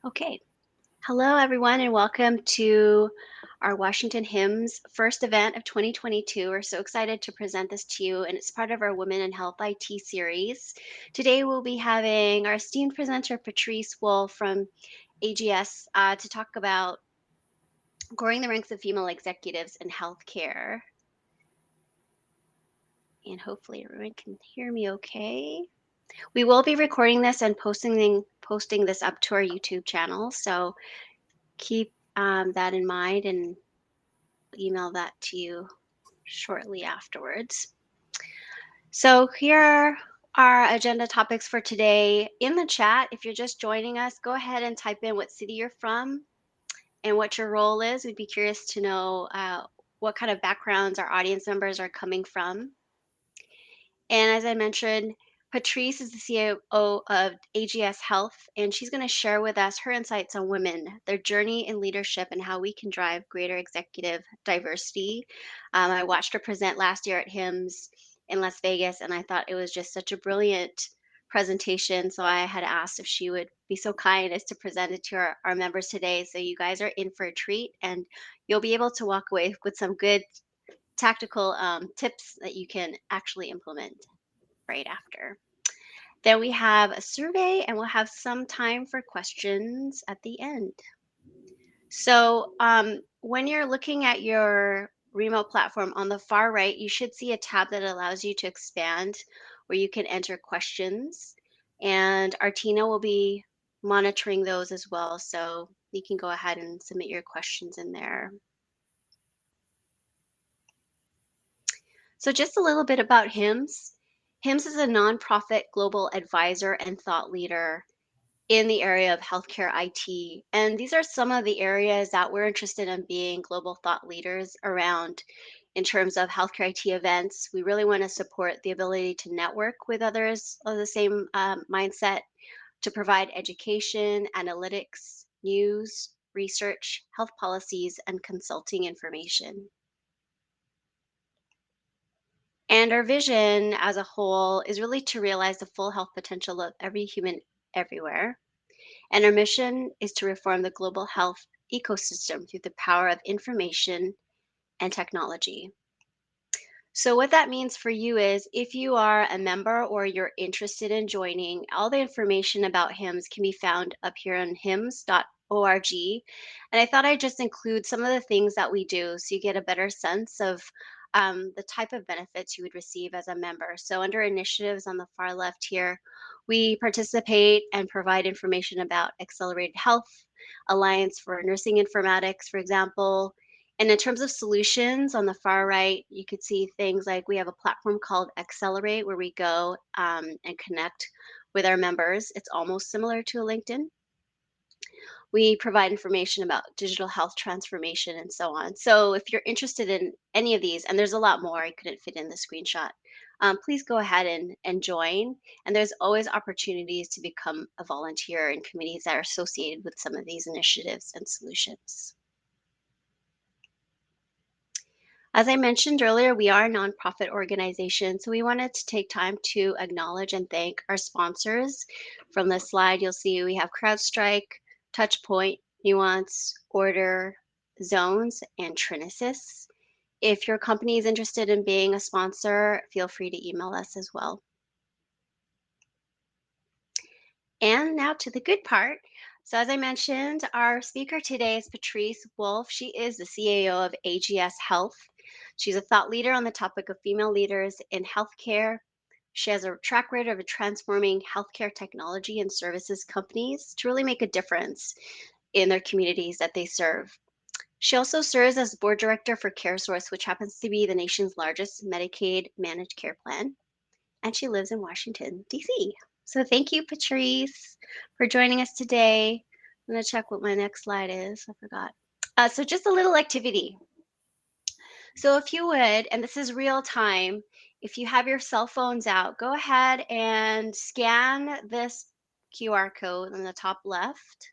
Okay. Hello, everyone, and welcome to our Washington HIMSS first event of 2022. We're so excited to present this to you, and it's part of our Women in Health IT series. Today, we'll be having our esteemed presenter, Patrice Wolfe from AGS, to talk about growing the ranks of female executives in healthcare. And hopefully, everyone can hear me okay. We will be recording this and posting this up to our YouTube channel, so keep that in mind and email that to you shortly afterwards. So here are our agenda topics for today. In the chat, if you're just joining us, go ahead and type in what city you're from and what your role is. We'd be curious to know what kind of backgrounds our audience members are coming from. And as I mentioned, Patrice is the COO of AGS Health, and she's going to share with us her insights on women, their journey in leadership, and how we can drive greater executive diversity. I watched her present last year at HIMSS in Las Vegas, and I thought it was just such a brilliant presentation. So I had asked if she would be so kind as to present it to our members today. So you guys are in for a treat, and you'll be able to walk away with some good tactical tips that you can actually implement right after. Then we have a survey and we'll have some time for questions at the end. So when you're looking at your remote platform on the far right, you should see a tab that allows you to expand where you can enter questions. And Artina will be monitoring those as well. So you can go ahead and submit your questions in there. So just a little bit about HIMSS. HIMSS is a nonprofit global advisor and thought leader in the area of healthcare IT. And these are some of the areas that we're interested in being global thought leaders around in terms of healthcare IT events. We really want to support the ability to network with others of the same mindset, to provide education, analytics, news, research, health policies, and consulting information. And our vision as a whole is really to realize the full health potential of every human everywhere. And our mission is to reform the global health ecosystem through the power of information and technology. So, what that means for you is if you are a member or you're interested in joining, all the information about HIMSS can be found up here on HIMSS.org. And I thought I'd just include some of the things that we do so you get a better sense of the type of benefits you would receive as a member. So, under initiatives on the far left here, we participate and provide information about Accelerated Health, Alliance for Nursing Informatics, for example. And in terms of solutions on the far right, you could see things like we have a platform called Accelerate where we go and connect with our members. It's almost similar to a LinkedIn. We provide information about digital health transformation and so on. So if you're interested in any of these, and there's a lot more, I couldn't fit in the screenshot, please go ahead and join. And there's always opportunities to become a volunteer in committees that are associated with some of these initiatives and solutions. As I mentioned earlier, we are a nonprofit organization, so we wanted to take time to acknowledge and thank our sponsors. From this slide, you'll see we have CrowdStrike, Touchpoint, Nuance, Order, Zones, and Trinisys. If your company is interested in being a sponsor, feel free to email us as well. And now to the good part. So as I mentioned, our speaker today is Patrice Wolfe. She is the CAO of AGS Health. She's a thought leader on the topic of female leaders in healthcare. She has a track record of transforming healthcare technology and services companies to really make a difference in their communities that they serve. She also serves as board director for CareSource, which happens to be the nation's largest Medicaid managed care plan. And she lives in Washington, D.C. So thank you, Patrice, for joining us today. I'm going to check what my next slide is. I forgot. So just a little activity. So if you would, and this is real time, if you have your cell phones out, go ahead and scan this QR code on the top left.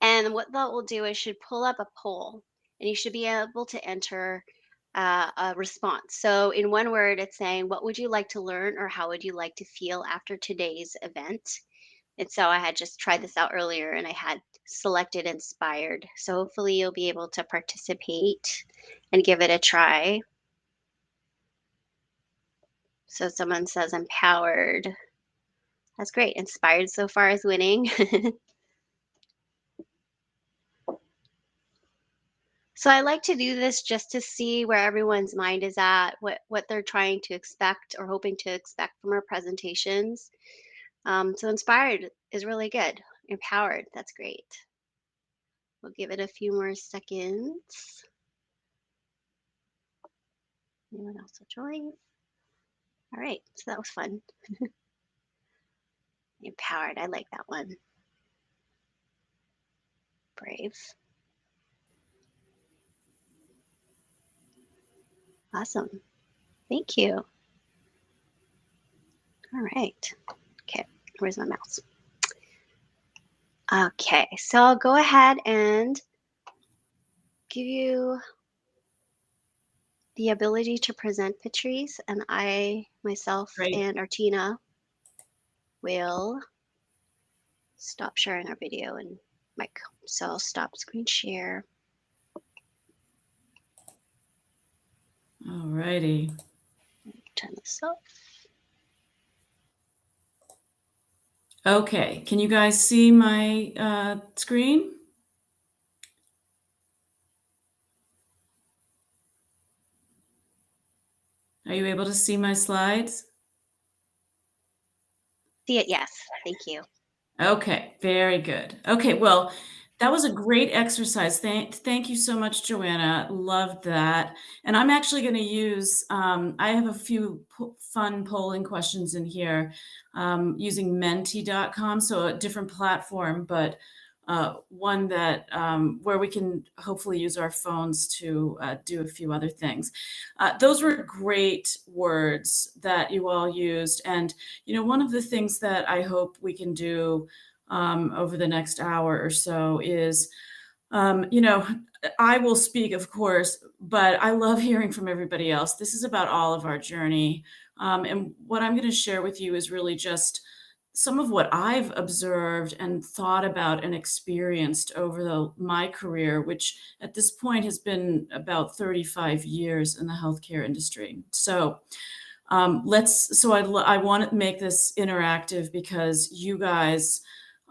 And what that will do is should pull up a poll, and you should be able to enter a response. So in one word, it's saying, what would you like to learn or how would you like to feel after today's event? And so I had just tried this out earlier and I had selected inspired. So hopefully you'll be able to participate and give it a try. So someone says empowered. That's great. Inspired so far is winning. So I like to do this just to see where everyone's mind is at, what they're trying to expect or hoping to expect from our presentations. So inspired is really good. Empowered, that's great. We'll give it a few more seconds. Anyone else will join? All right, so that was fun. Empowered, I like that one. Brave. Awesome. Thank you. All right. Okay, where's my mouse? Okay, so I'll go ahead and give you the ability to present, Patrice, and I, myself, Great. and Artina will stop sharing our video and mic. So I'll stop screen share. All righty. Turn this off. Okay, can you guys see my screen? Are you able to see my slides? See it, yes. Thank you. Okay, very good. Okay, well, that was a great exercise. Thank you so much, Joanna. Loved that. And I'm actually going to use, I have a few fun polling questions in here using menti.com, so a different platform, but one that where we can hopefully use our phones to do a few other things. Those were great words that you all used. And, you know, one of the things that I hope we can do over the next hour or so is, you know, I will speak, of course, but I love hearing from everybody else. This is about all of our journey. And what I'm going to share with you is really just some of what I've observed and thought about and experienced over my career, which at this point has been about 35 years in the healthcare industry. So I want to make this interactive because you guys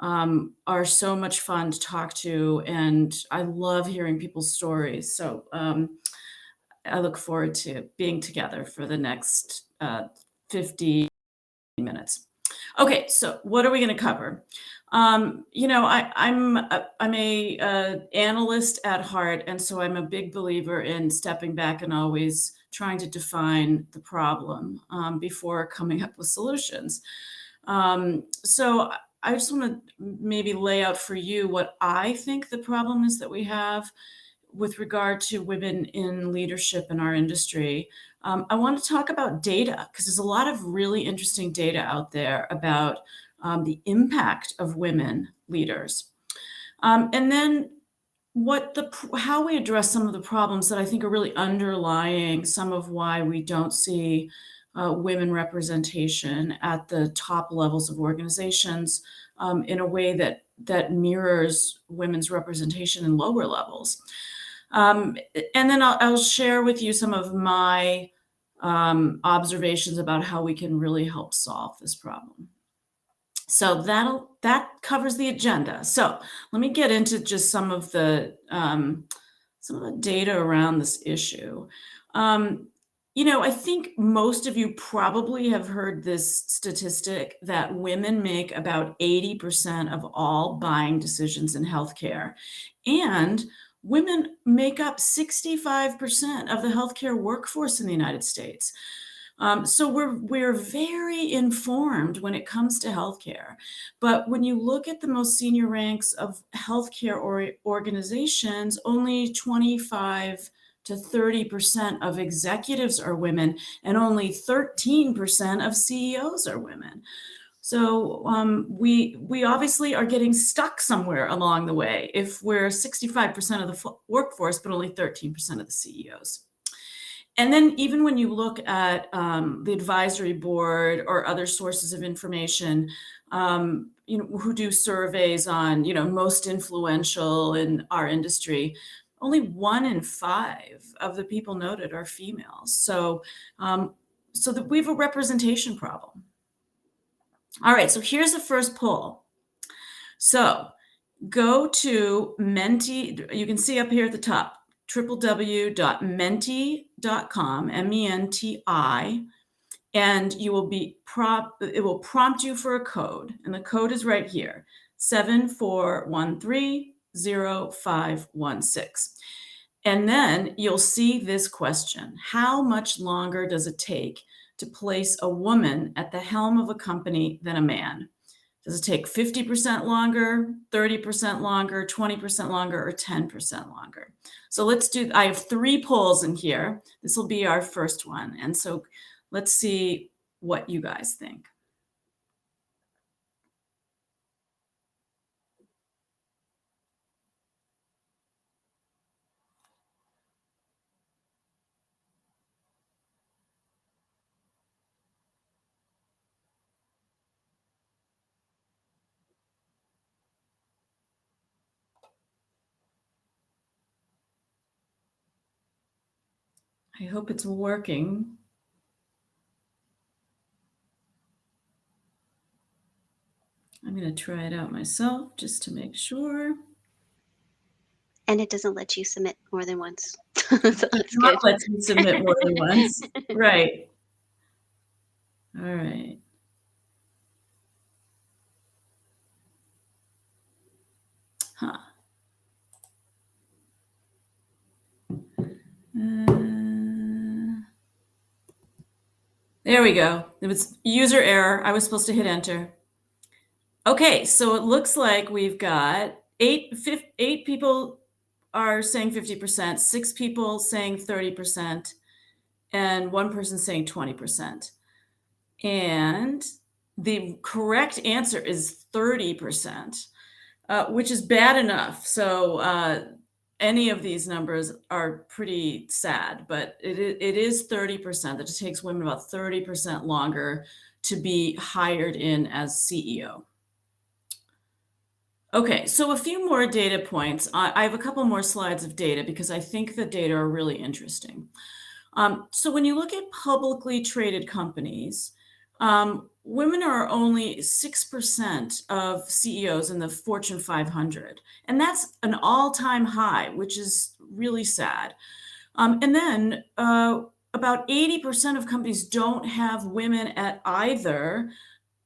are so much fun to talk to, and I love hearing people's stories. So I look forward to being together for the next 50 minutes. Okay, so what are we going to cover? You know, I'm a analyst at heart, and so I'm a big believer in stepping back and always trying to define the problem before coming up with solutions. So I just want to maybe lay out for you what I think the problem is that we have with regard to women in leadership in our industry. I want to talk about data because there's a lot of really interesting data out there about the impact of women leaders. And then how we address some of the problems that I think are really underlying some of why we don't see women representation at the top levels of organizations in a way that mirrors women's representation in lower levels. And then I'll share with you some of my observations about how we can really help solve this problem. So that covers the agenda. So let me get into just some of the data around this issue. You know, I think most of you probably have heard this statistic that women make about 80% of all buying decisions in healthcare, and women make up 65% of the healthcare workforce in the United States. So we're very informed when it comes to healthcare. But when you look at the most senior ranks of healthcare organizations, only 25 to 30% of executives are women, and only 13% of CEOs are women. So we obviously are getting stuck somewhere along the way if we're 65% of the workforce, but only 13% of the CEOs. And then even when you look at the advisory board or other sources of information, who do surveys on, most influential in our industry, only 1 in 5 of the people noted are females. So that we have a representation problem. All right, so here's the first poll. So go to Menti, you can see up here at the top, www.menti.com, MENTI, and it will prompt you for a code, and the code is right here, 74130516. And then you'll see this question: how much longer does it take to place a woman at the helm of a company than a man? Does it take 50% longer, 30% longer, 20% longer, or 10% longer? So I have 3 polls in here. This will be our first one. And so let's see what you guys think. I hope it's working. I'm going to try it out myself just to make sure. And it doesn't let you submit more than once. So that's Not good. lets me submit more than once. Right. All right. Huh. There we go. It was user error. I was supposed to hit enter. Okay, so it looks like we've got 8 people are saying 50%, 6 people saying 30%, and 1 person saying 20%. And the correct answer is 30%, which is bad enough. So any of these numbers are pretty sad, but it is 30%. That it takes women about 30% longer to be hired in as CEO. Okay, so a few more data points. I have a couple more slides of data because I think the data are really interesting. So when you look at publicly traded companies, women are only 6% of CEOs in the Fortune 500, and that's an all-time high, which is really sad. And then about 80% of companies don't have women at either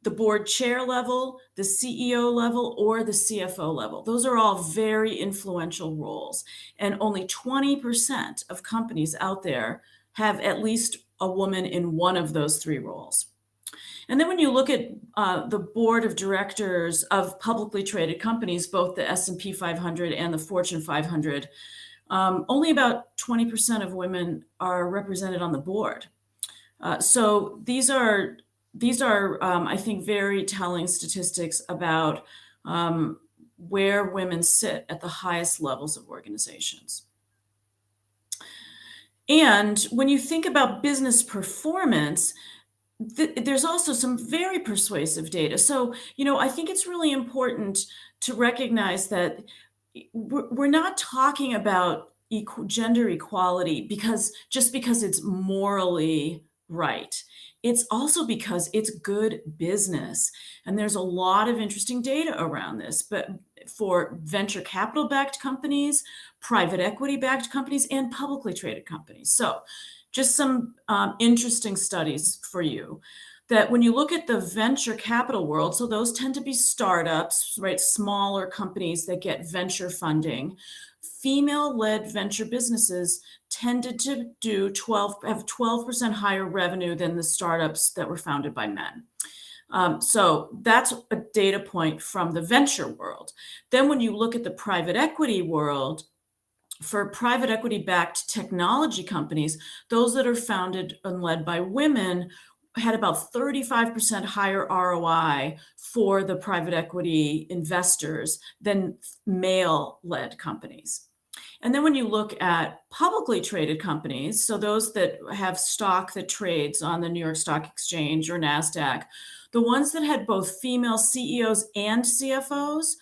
the board chair level, the CEO level, or the CFO level. Those are all very influential roles. And only 20% of companies out there have at least a woman in one of those 3 roles. And then when you look at the board of directors of publicly traded companies, both the S&P 500 and the Fortune 500, only about 20% of women are represented on the board. So these are, I think, very telling statistics about where women sit at the highest levels of organizations. And when you think about business performance, there's also some very persuasive data. So, I think it's really important to recognize that we're not talking about gender equality just because it's morally right. It's also because it's good business. And there's a lot of interesting data around this, but for venture capital backed companies, private equity backed companies, and publicly traded companies. So just some interesting studies for you, that when you look at the venture capital world, so those tend to be startups, right? Smaller companies that get venture funding. Female-led venture businesses tended to have 12% higher revenue than the startups that were founded by men. So that's a data point from the venture world. Then when you look at the private equity world, for private equity-backed technology companies, those that are founded and led by women had about 35% higher ROI for the private equity investors than male-led companies. And then when you look at publicly traded companies, so those that have stock that trades on the New York Stock Exchange or NASDAQ, the ones that had both female CEOs and CFOs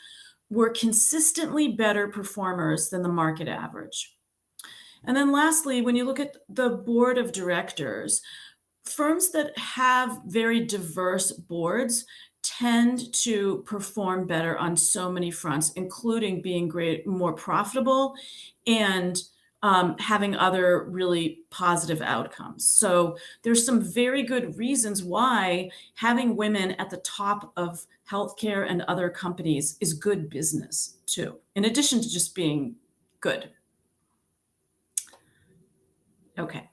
were consistently better performers than the market average. And then lastly, when you look at the board of directors, firms that have very diverse boards tend to perform better on so many fronts, including being more profitable and having other really positive outcomes. So there's some very good reasons why having women at the top of healthcare and other companies is good business too, in addition to just being good. Okay.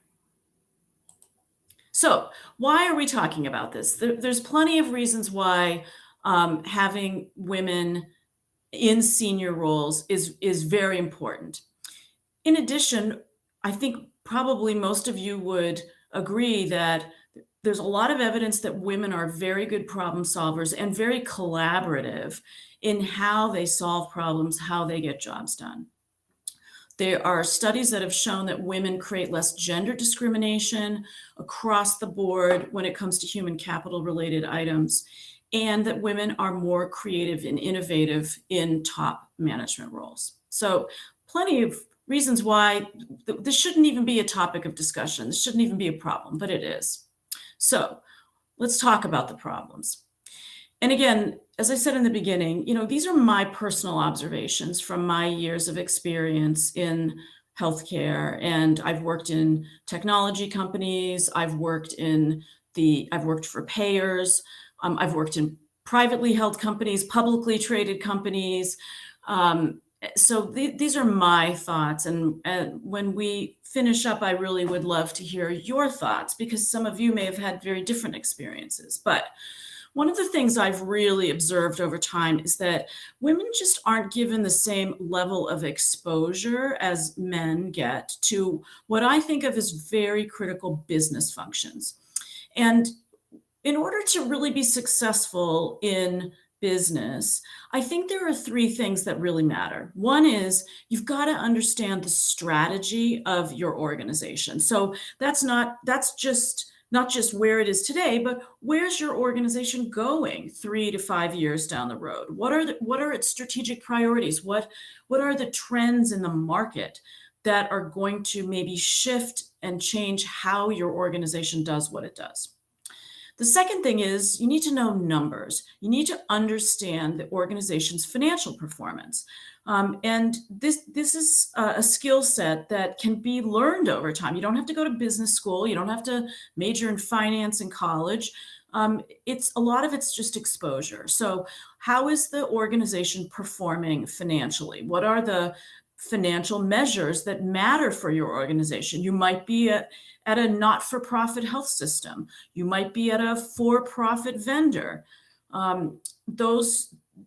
So why are we talking about this? There's plenty of reasons why having women in senior roles is very important. In addition, I think probably most of you would agree that there's a lot of evidence that women are very good problem solvers and very collaborative in how they solve problems, how they get jobs done. There are studies that have shown that women create less gender discrimination across the board when it comes to human capital related items, and that women are more creative and innovative in top management roles. So plenty of reasons why this shouldn't even be a topic of discussion. This shouldn't even be a problem, but it is. So let's talk about the problems. And again, as I said in the beginning, these are my personal observations from my years of experience in healthcare. And I've worked in technology companies. I've worked for payers. I've worked in privately held companies, publicly traded companies. So these are my thoughts. And when we finish up, I really would love to hear your thoughts, because some of you may have had very different experiences. But one of the things I've really observed over time is that women just aren't given the same level of exposure as men get to what I think of as very critical business functions. And in order to really be successful in business, I think there are three things that really matter. One is you've got to understand the strategy of your organization. So that's just not just where it is today, but where's your organization going 3 to 5 years down the road? What are its strategic priorities? What are the trends in the market that are going to maybe shift and change how your organization does what it does? The second thing is you need to know numbers. You need to understand the organization's financial performance. And this is a skill set that can be learned over time. You don't have to go to business school. You don't have to major in finance in college. A lot of it's just exposure. So how is the organization performing financially? What are the financial measures that matter for your organization? You might be at a not-for-profit health system. You might be at a for-profit vendor.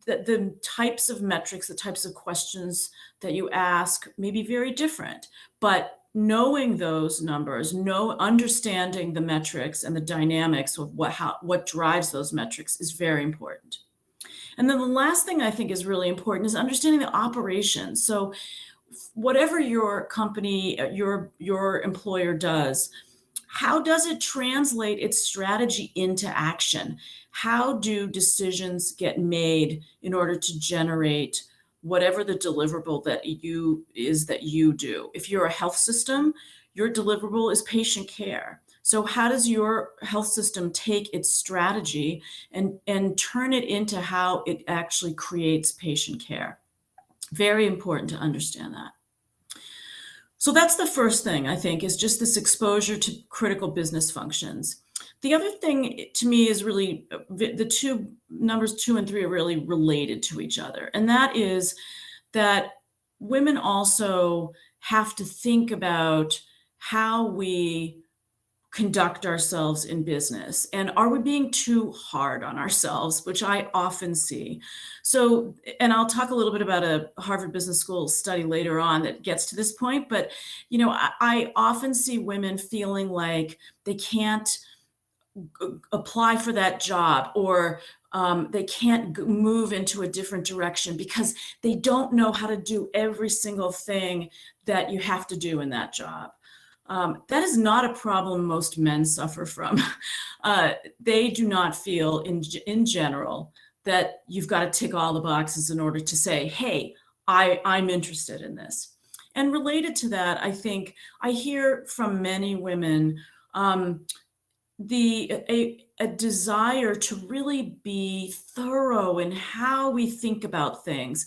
The types of metrics, the types of questions that you ask may be very different, but knowing those numbers, understanding the metrics and the dynamics of what drives those metrics is very important. And then the last thing I think is really important is understanding the operations. So whatever your company, your employer does, how does it translate its strategy into action? How do decisions get made in order to generate whatever the deliverable that you do? If you're a health system, your deliverable is patient care. So how does your health system take its strategy and turn it into how it actually creates patient care? Very important to understand that. So that's the first thing, I think, is just this exposure to critical business functions. The other thing to me is really the numbers 2 and 3 are really related to each other. And that is that women also have to think about how we conduct ourselves in business. And are we being too hard on ourselves, which I often see. So, and I'll talk a little bit about a Harvard Business School study later on that gets to this point, but I often see women feeling like they can't apply for that job, or They can't move into a different direction because they don't know how to do every single thing that you have to do in that job. That is not a problem most men suffer from. They do not feel, in general, that you've got to tick all the boxes in order to say, hey, I'm interested in this. And related to that, I think I hear from many women a desire to really be thorough in how we think about things.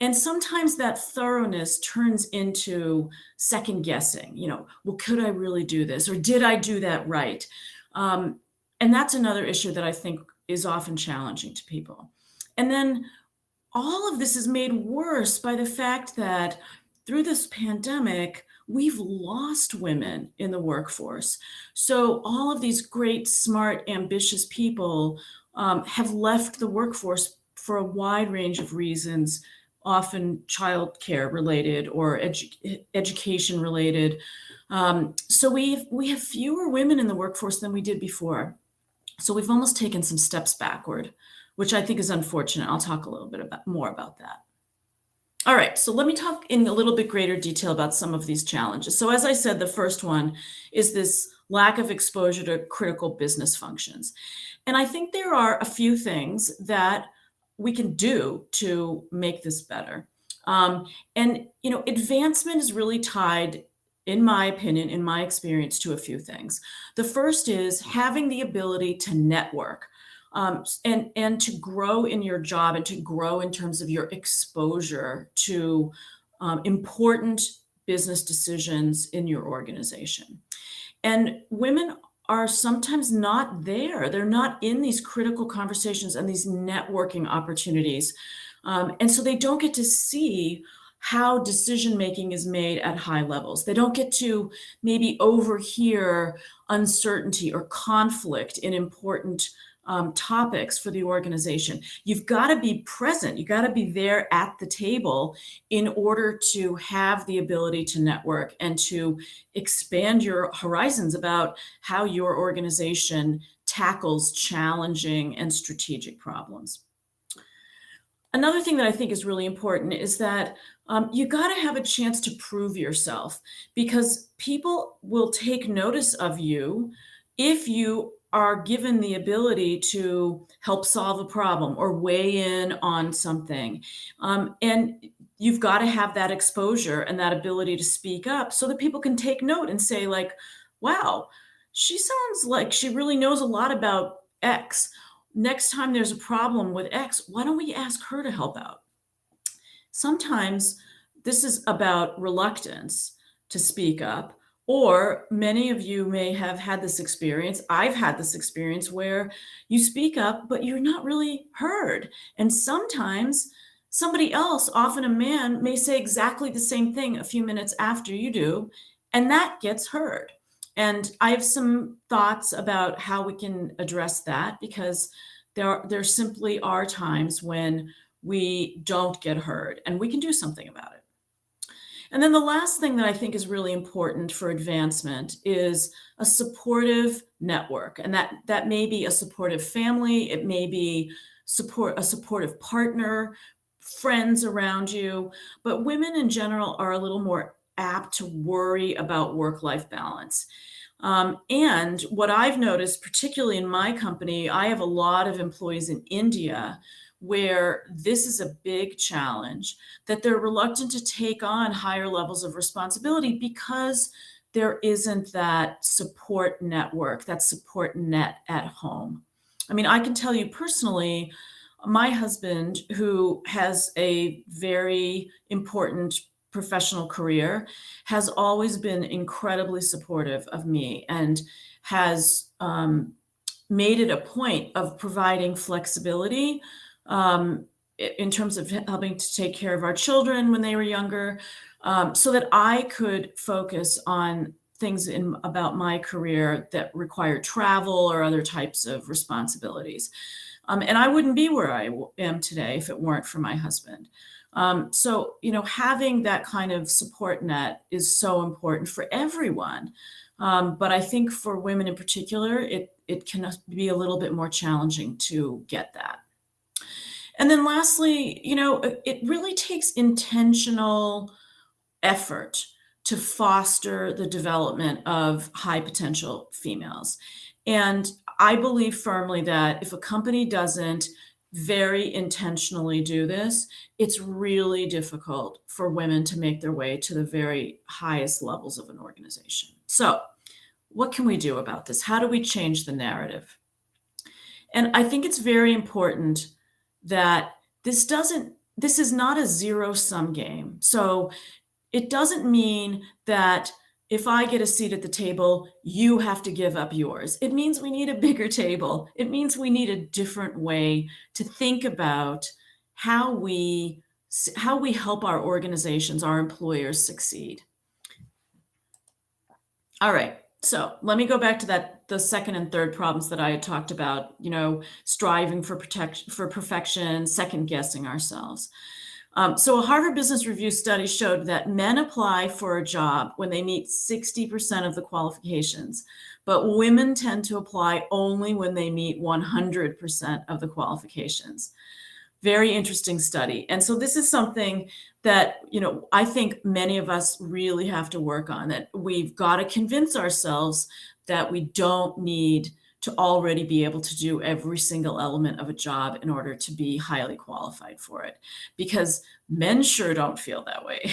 And sometimes that thoroughness turns into second guessing, well, could I really do this? Or did I do that right? And that's another issue that I think is often challenging to people. And then all of this is made worse by the fact that through this pandemic, we've lost women in the workforce. So all of these great, smart, ambitious people have left the workforce for a wide range of reasons, often childcare related or education related. So we have fewer women in the workforce than we did before. So we've almost taken some steps backward, which I think is unfortunate. I'll talk a little bit more about that. All right, so let me talk in a little bit greater detail about some of these challenges. So as I said, the first one is this lack of exposure to critical business functions. And I think there are a few things that we can do to make this better. Advancement is really tied, in my opinion, in my experience, to a few things. The first is having the ability to network. And to grow in your job and to grow in terms of your exposure to important business decisions in your organization. And women are sometimes not there. They're not in these critical conversations and these networking opportunities. And so they don't get to see how decision making is made at high levels. They don't get to maybe overhear uncertainty or conflict in important topics for the organization. You've got to be present. You got to be there at the table in order to have the ability to network and to expand your horizons about how your organization tackles challenging and strategic problems. Another thing that I think is really important is that you got to have a chance to prove yourself, because people will take notice of you if you are given the ability to help solve a problem or weigh in on something. And you've got to have that exposure and that ability to speak up so that people can take note and say, like, wow, she sounds like she really knows a lot about X. Next time there's a problem with X, why don't we ask her to help out? Sometimes this is about reluctance to speak up, or many of you may have had this experience. I've had this experience where you speak up, but you're not really heard. And sometimes somebody else, often a man, may say exactly the same thing a few minutes after you do, and that gets heard. And I have some thoughts about how we can address that, because there simply are times when we don't get heard, and we can do something about it. And then the last thing that I think is really important for advancement is a supportive network. And that may be a supportive family, it may be a supportive partner, friends around you, but women in general are a little more apt to worry about work-life balance. And what I've noticed, particularly in my company, I have a lot of employees in India where this is a big challenge, that they're reluctant to take on higher levels of responsibility because there isn't that support network, that support net at home. I mean, I can tell you personally, my husband, who has a very important professional career, has always been incredibly supportive of me and has made it a point of providing flexibility in terms of helping to take care of our children when they were younger, so that I could focus on things about my career that require travel or other types of responsibilities. And I wouldn't be where I am today if it weren't for my husband. So, having that kind of support net is so important for everyone. But I think for women in particular, it can be a little bit more challenging to get that. And then lastly, it really takes intentional effort to foster the development of high potential females. And I believe firmly that if a company doesn't very intentionally do this, it's really difficult for women to make their way to the very highest levels of an organization. So, what can we do about this? How do we change the narrative? And I think it's very important that this is not a zero sum game. So it doesn't mean that if I get a seat at the table, you have to give up yours. It means we need a bigger table. It means we need a different way to think about how we help our organizations, our employers succeed. All right. So let me go back to the second and third problems that I had talked about, striving for perfection, second guessing ourselves. So a Harvard Business Review study showed that men apply for a job when they meet 60% of the qualifications, but women tend to apply only when they meet 100% of the qualifications. Very interesting study. And so this is something that, I think many of us really have to work on, that we've got to convince ourselves that we don't need to already be able to do every single element of a job in order to be highly qualified for it, because men sure don't feel that way.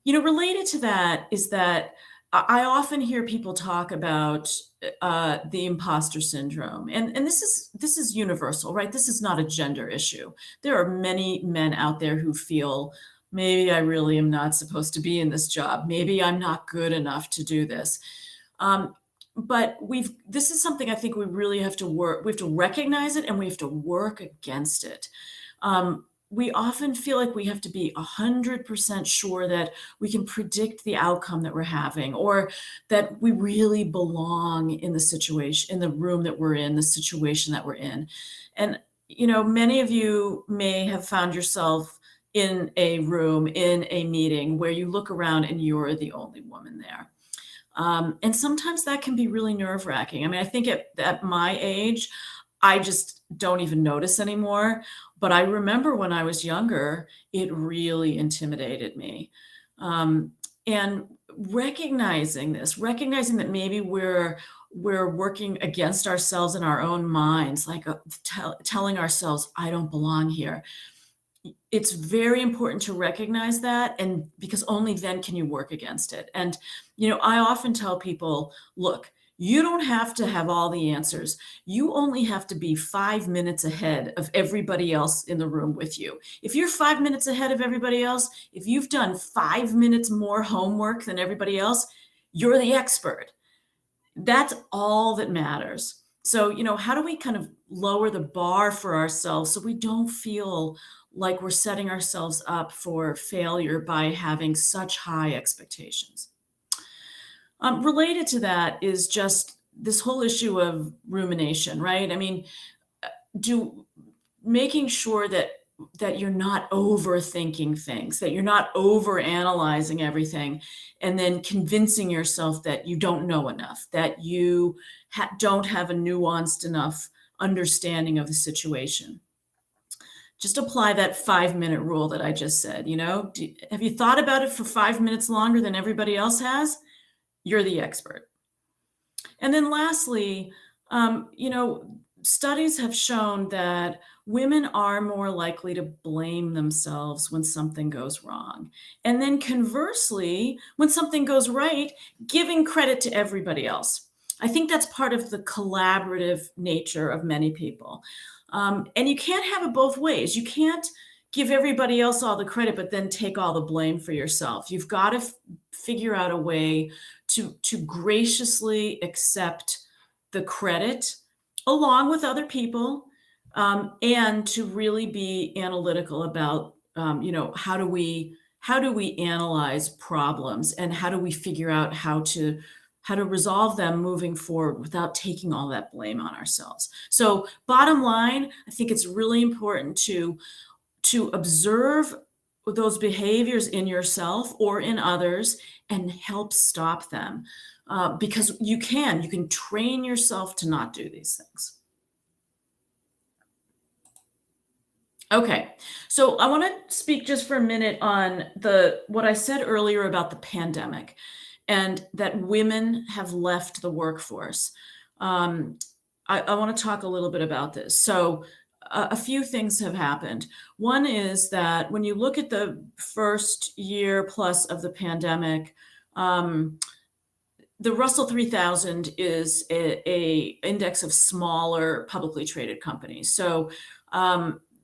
Related to that is that I often hear people talk about the imposter syndrome, and this is universal, right? This is not a gender issue. There are many men out there who feel, maybe I really am not supposed to be in this job. Maybe I'm not good enough to do this. But this is something I think we really have to work. We have to recognize it and we have to work against it. We often feel like we have to be 100% sure that we can predict the outcome that we're having, or that we really belong in the situation, in the room that we're in, the situation that we're in. And, many of you may have found yourself in a room, in a meeting where you look around and you're the only woman there. And sometimes that can be really nerve-wracking. I mean, I think at my age, I just don't even notice anymore. But I remember when I was younger, it really intimidated me. And recognizing that maybe we're working against ourselves in our own minds, like telling ourselves, I don't belong here. It's very important to recognize that, and because only then can you work against it. And, I often tell people, look, you don't have to have all the answers. You only have to be 5 minutes ahead of everybody else in the room with you. If you're 5 minutes ahead of everybody else, if you've done 5 minutes more homework than everybody else, you're the expert. That's all that matters. So, how do we kind of lower the bar for ourselves so we don't feel like we're setting ourselves up for failure by having such high expectations? Related to that is just this whole issue of rumination, right? I mean, making sure that you're not overthinking things, that you're not overanalyzing everything, and then convincing yourself that you don't know enough, that you don't have a nuanced enough understanding of the situation. Just apply that 5-minute rule that I just said. Have you thought about it for 5 minutes longer than everybody else has? You're the expert. And then lastly, studies have shown that women are more likely to blame themselves when something goes wrong. And then conversely, when something goes right, giving credit to everybody else. I think that's part of the collaborative nature of many people. And you can't have it both ways. You can't give everybody else all the credit, but then take all the blame for yourself. You've got to figure out a way to graciously accept the credit along with other people, and to really be analytical about, how do we analyze problems, and how do we figure out how to resolve them moving forward without taking all that blame on ourselves. So bottom line, I think it's really important to observe those behaviors in yourself or in others and help stop them. Because you can train yourself to not do these things. Okay, so I want to speak just for a minute on what I said earlier about the pandemic and that women have left the workforce. Um, I want to talk a little bit about this. So, a few things have happened. One is that when you look at the first year plus of the pandemic, um, the Russell 3000 is a index of smaller publicly traded companies. So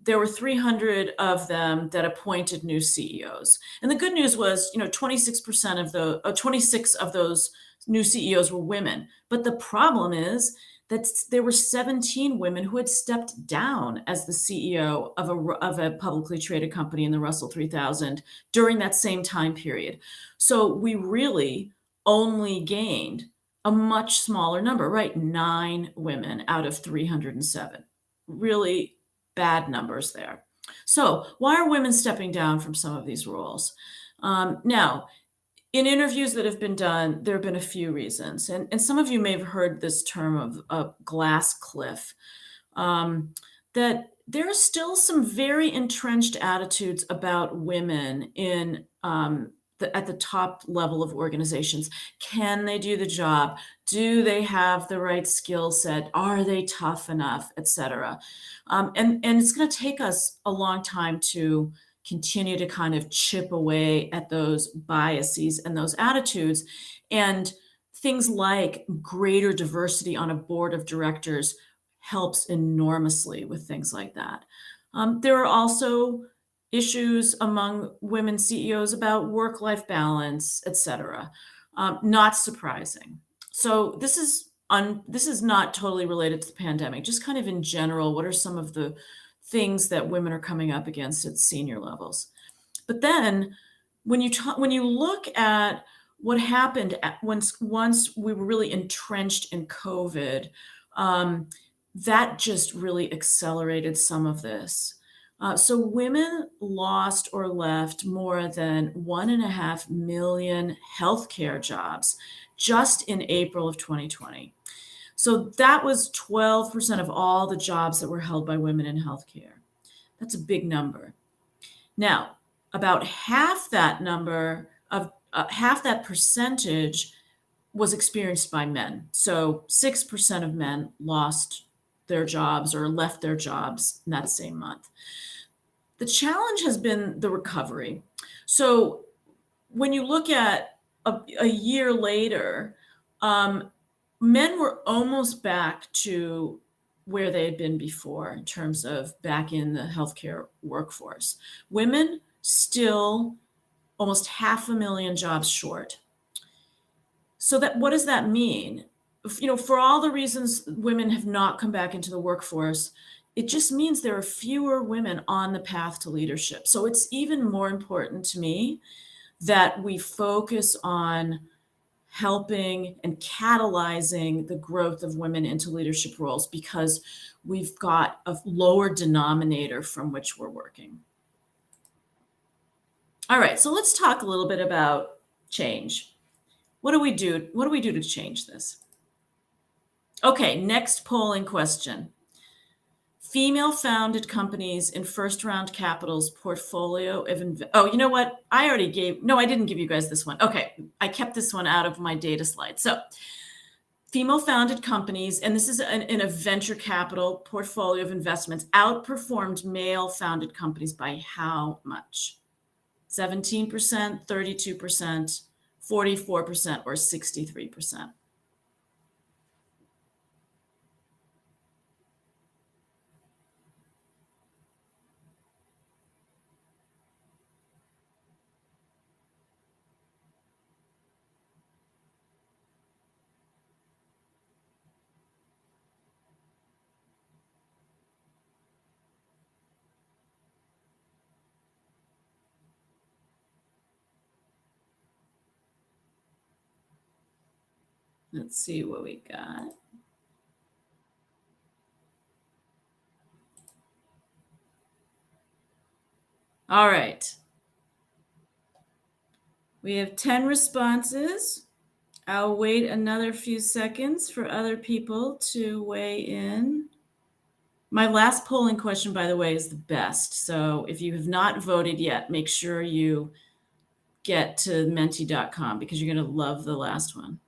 there were 300 of them that appointed new CEOs. And the good news was, 26% of 26 of those new CEOs were women. But the problem is that there were 17 women who had stepped down as the CEO of a publicly traded company in the Russell 3000 during that same time period. So we really only gained a much smaller number, right? 9 women out of 307. Really bad numbers there. So, why are women stepping down from some of these roles? Now, in interviews that have been done, there have been a few reasons. And some of you may have heard this term of a glass cliff. um, that there are still some very entrenched attitudes about women at the top level of organizations. Can they do the job? Do they have the right skill set? Are they tough enough, etc.? And it's going to take us a long time to continue to kind of chip away at those biases and those attitudes. And things like greater diversity on a board of directors helps enormously with things like that. There are also issues among women CEOs about work-life balance, etc. Not surprising. So this is not totally related to the pandemic, just kind of in general, what are some of the things that women are coming up against at senior levels? But then when you look at what happened once we were really entrenched in COVID, um, that just really accelerated some of this. So women lost or left more than 1.5 million healthcare jobs just in April of 2020. So that was 12% of all the jobs that were held by women in healthcare. That's a big number. Now, about half half that percentage was experienced by men. So 6% of men lost their jobs or left their jobs in that same month. The challenge has been the recovery. So when you look at a year later, men were almost back to where they had been before in terms of back in the healthcare workforce. Women still almost 500,000 jobs short. So that what does that mean? For all the reasons women have not come back into the workforce, it just means there are fewer women on the path to leadership. So it's even more important to me that we focus on helping and catalyzing the growth of women into leadership roles because we've got a lower denominator from which we're working. All right, so let's talk a little bit about change. What do we do? What do we do to change this? Okay, next polling question. Female-founded companies in first-round capital's portfolio of oh, you know what? I didn't give you guys this one. Okay, I kept this one out of my data slide. So, female-founded companies, and this is in a venture capital portfolio of investments, outperformed male-founded companies by how much? 17%, 32%, 44%, or 63%? Let's see what we got. All right. We have 10 responses. I'll wait another few seconds for other people to weigh in. My last polling question, by the way, is the best. So if you have not voted yet, make sure you get to menti.com because you're going to love the last one.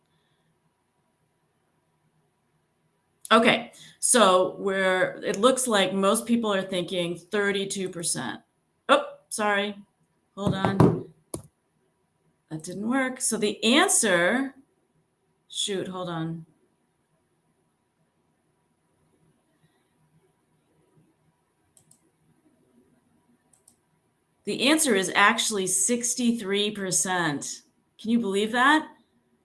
Okay, so it looks like most people are thinking 32%. Oh, sorry. Hold on. That didn't work. So the answer, shoot, hold on. The answer is actually 63%. Can you believe that?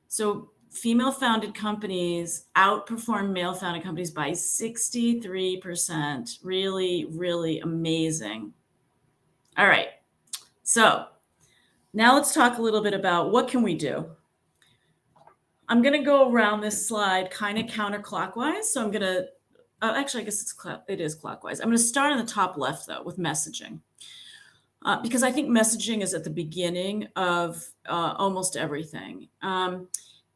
So female-founded companies outperform male-founded companies by 63%. Really, really amazing. All right. So now let's talk a little bit about what can we do. I'm going to go around this slide kind of counterclockwise. So I'm going to, actually, I guess it is clockwise. I'm going to start on the top left, though, with messaging. Because I think messaging is at the beginning of almost everything.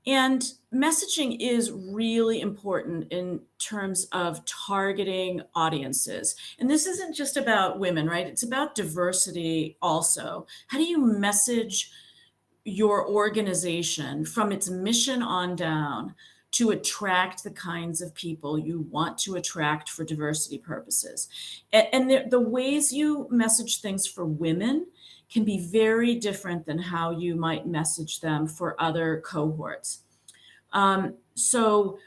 And messaging is really important in terms of targeting audiences. And this isn't just about women, right? It's about diversity also. How do you message your organization from its mission on down to attract the kinds of people you want to attract for diversity purposes? And the ways you message things for women can be very different than how you might message them for other cohorts. So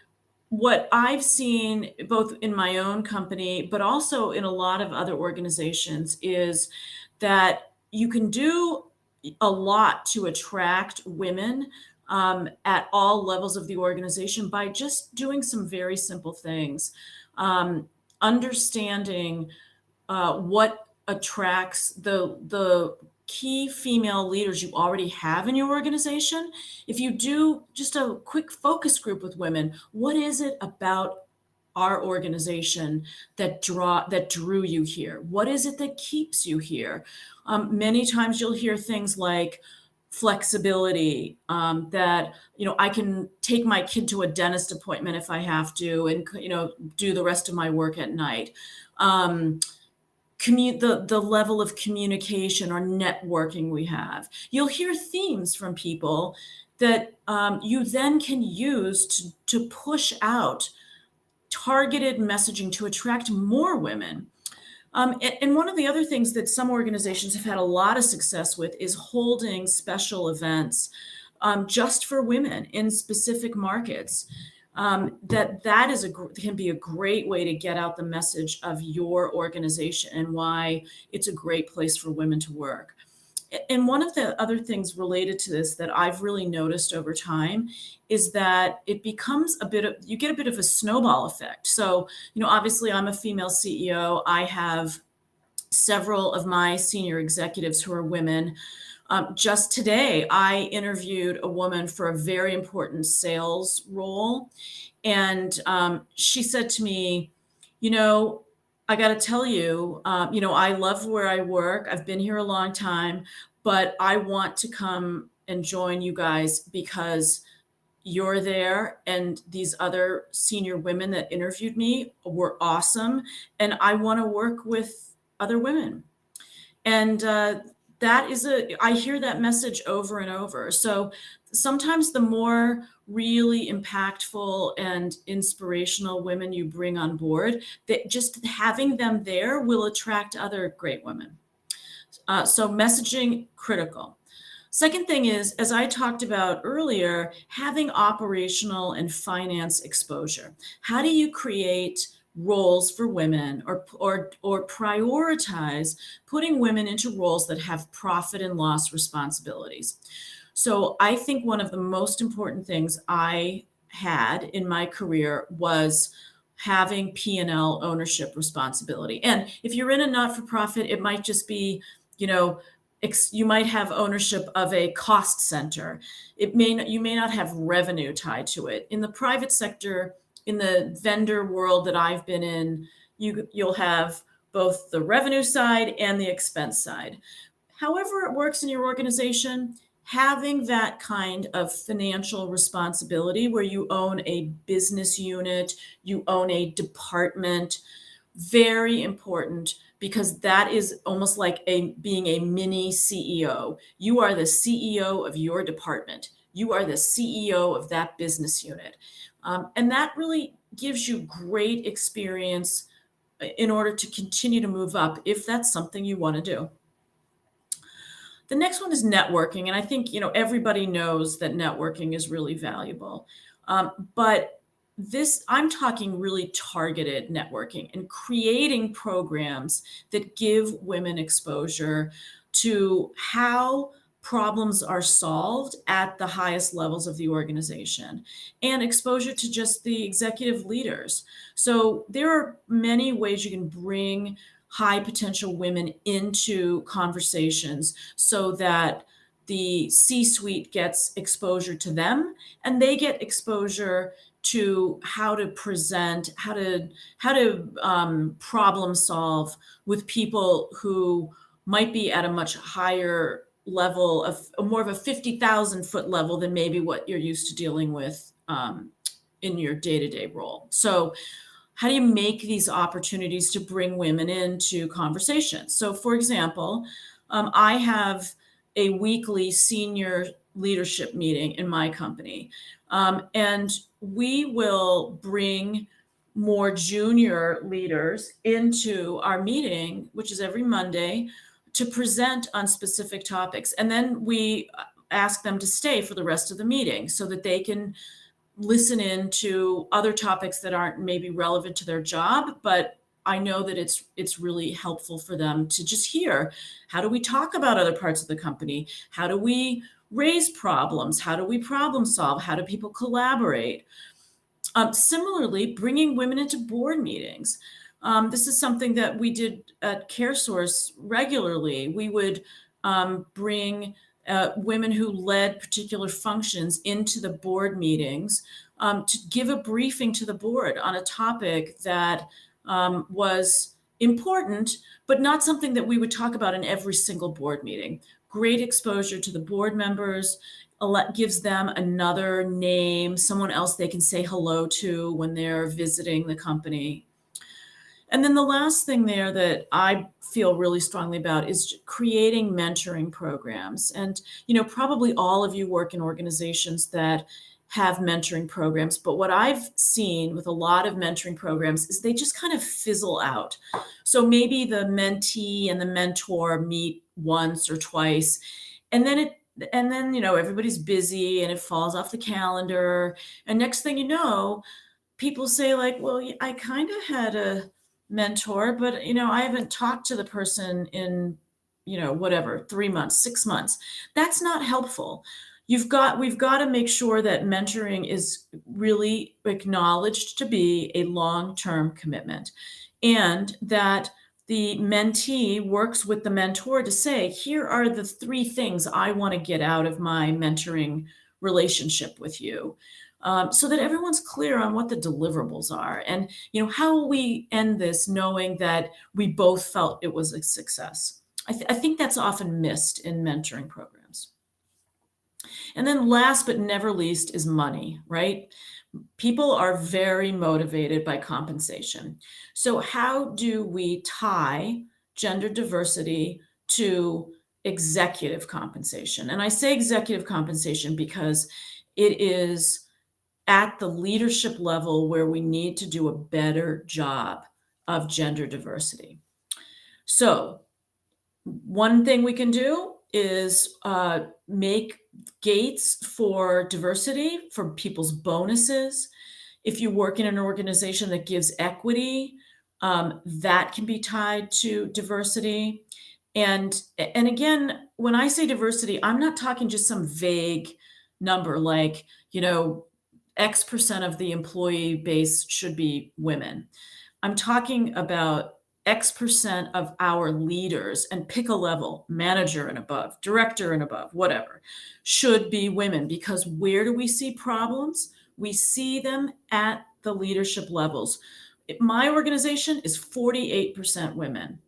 what I've seen both in my own company, but also in a lot of other organizations, is that you can do a lot to attract women at all levels of the organization by just doing some very simple things. Understanding what attracts the key female leaders you already have in your organization. If you do just a quick focus group with women, what is it about our organization that drew you here? What is it that keeps you here? Many times you'll hear things like flexibility, that I can take my kid to a dentist appointment if I have to, and do the rest of my work at night. The level of communication or networking we have. You'll hear themes from people that you then can use to push out targeted messaging to attract more women. And one of the other things that some organizations have had a lot of success with is holding special events just for women in specific markets. Can be a great way to get out the message of your organization and why it's a great place for women to work. And one of the other things related to this that I've really noticed over time is that it becomes you get a bit of a snowball effect. So, obviously I'm a female CEO. I have several of my senior executives who are women. Just today, I interviewed a woman for a very important sales role. And she said to me, I got to tell you, I love where I work. I've been here a long time, but I want to come and join you guys because you're there. And these other senior women that interviewed me were awesome. And I want to work with other women. And I hear that message over and over. So sometimes the more really impactful and inspirational women you bring on board, that just having them there will attract other great women. So messaging, critical. Second thing is, as I talked about earlier, having operational and finance exposure. How do you create roles for women or prioritize putting women into roles that have profit and loss responsibilities? So I think one of the most important things I had in my career was having P&L ownership responsibility. And if you're in a not-for-profit, it might just be, you might have ownership of a cost center. You may not have revenue tied to it. In the private sector, in the vendor world that I've been in, you'll have both the revenue side and the expense side. However it works in your organization, having that kind of financial responsibility where you own a business unit, you own a department, very important, because that is almost like being a mini CEO. You are the CEO of your department. You are the CEO of that business unit. And that really gives you great experience in order to continue to move up if that's something you want to do. The next one is networking, and I think, everybody knows that networking is really valuable. But this, I'm talking really targeted networking and creating programs that give women exposure to how problems are solved at the highest levels of the organization, and exposure to just the executive leaders. So there are many ways you can bring high potential women into conversations so that the C-suite gets exposure to them, and they get exposure to how to present, how to problem solve with people who might be at a much higher level, of more of a 50,000-foot level than maybe what you're used to dealing with in your day-to-day role. So how do you make these opportunities to bring women into conversations? So, for example, I have a weekly senior leadership meeting in my company, and we will bring more junior leaders into our meeting, which is every Monday, to present on specific topics. And then we ask them to stay for the rest of the meeting so that they can listen in to other topics that aren't maybe relevant to their job, but I know that it's really helpful for them to just hear, how do we talk about other parts of the company? How do we raise problems? How do we problem solve? How do people collaborate? Similarly, bringing women into board meetings. This is something that we did at CareSource regularly. We would bring women who led particular functions into the board meetings to give a briefing to the board on a topic that was important, but not something that we would talk about in every single board meeting. Great exposure to the board members, gives them another name, someone else they can say hello to when they're visiting the company. And then the last thing there that I feel really strongly about is creating mentoring programs. And, probably all of you work in organizations that have mentoring programs, but what I've seen with a lot of mentoring programs is they just kind of fizzle out. So maybe the mentee and the mentor meet once or twice, and then everybody's busy and it falls off the calendar. And next thing you know, people say like, well, I kind of had a mentor, but I haven't talked to the person in, whatever, 3 months, 6 months. That's not helpful. We've got to make sure that mentoring is really acknowledged to be a long-term commitment, and that the mentee works with the mentor to say, here are the 3 things I want to get out of my mentoring relationship with you. So that everyone's clear on what the deliverables are, and how will we end this knowing that we both felt it was a success. I think that's often missed in mentoring programs. And then last but never least is money, right? People are very motivated by compensation. So how do we tie gender diversity to executive compensation? And I say executive compensation because it is at the leadership level where we need to do a better job of gender diversity. So one thing we can do is make gates for diversity, for people's bonuses. If you work in an organization that gives equity, that can be tied to diversity. And again, when I say diversity, I'm not talking just some vague number like, X% of the employee base should be women. I'm talking about X% of our leaders, and pick a level, manager and above, director and above, whatever, should be women. Because where do we see problems? We see them at the leadership levels. My organization is 48% women.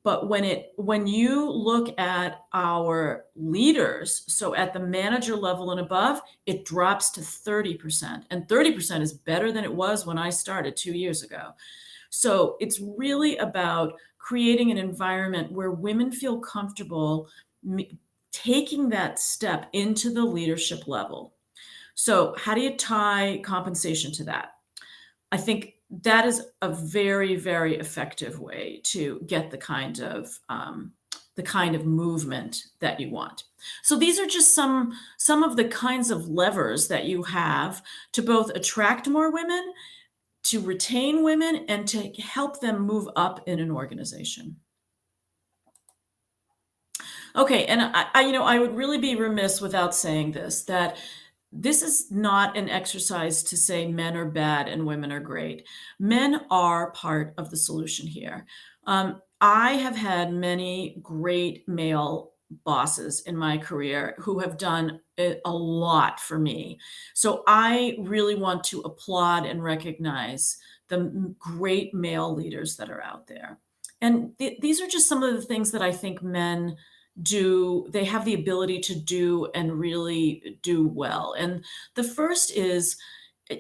But when you look at our leaders, so at the manager level and above, it drops to 30%. And 30% is better than it was when I started 2 years ago. So it's really about creating an environment where women feel comfortable taking that step into the leadership level. So how do you tie compensation to that? I think that is a very, very effective way to get the kind of movement that you want. So these are just some of the kinds of levers that you have to both attract more women, to retain women, and to help them move up in an organization. Okay, and I would really be remiss without saying this, that this is not an exercise to say men are bad and women are great. Men are part of the solution here. I have had many great male bosses in my career who have done a lot for me. So I really want to applaud and recognize the great male leaders that are out there. And these are just some of the things that I think men do. They have the ability to do and really do well. And the first is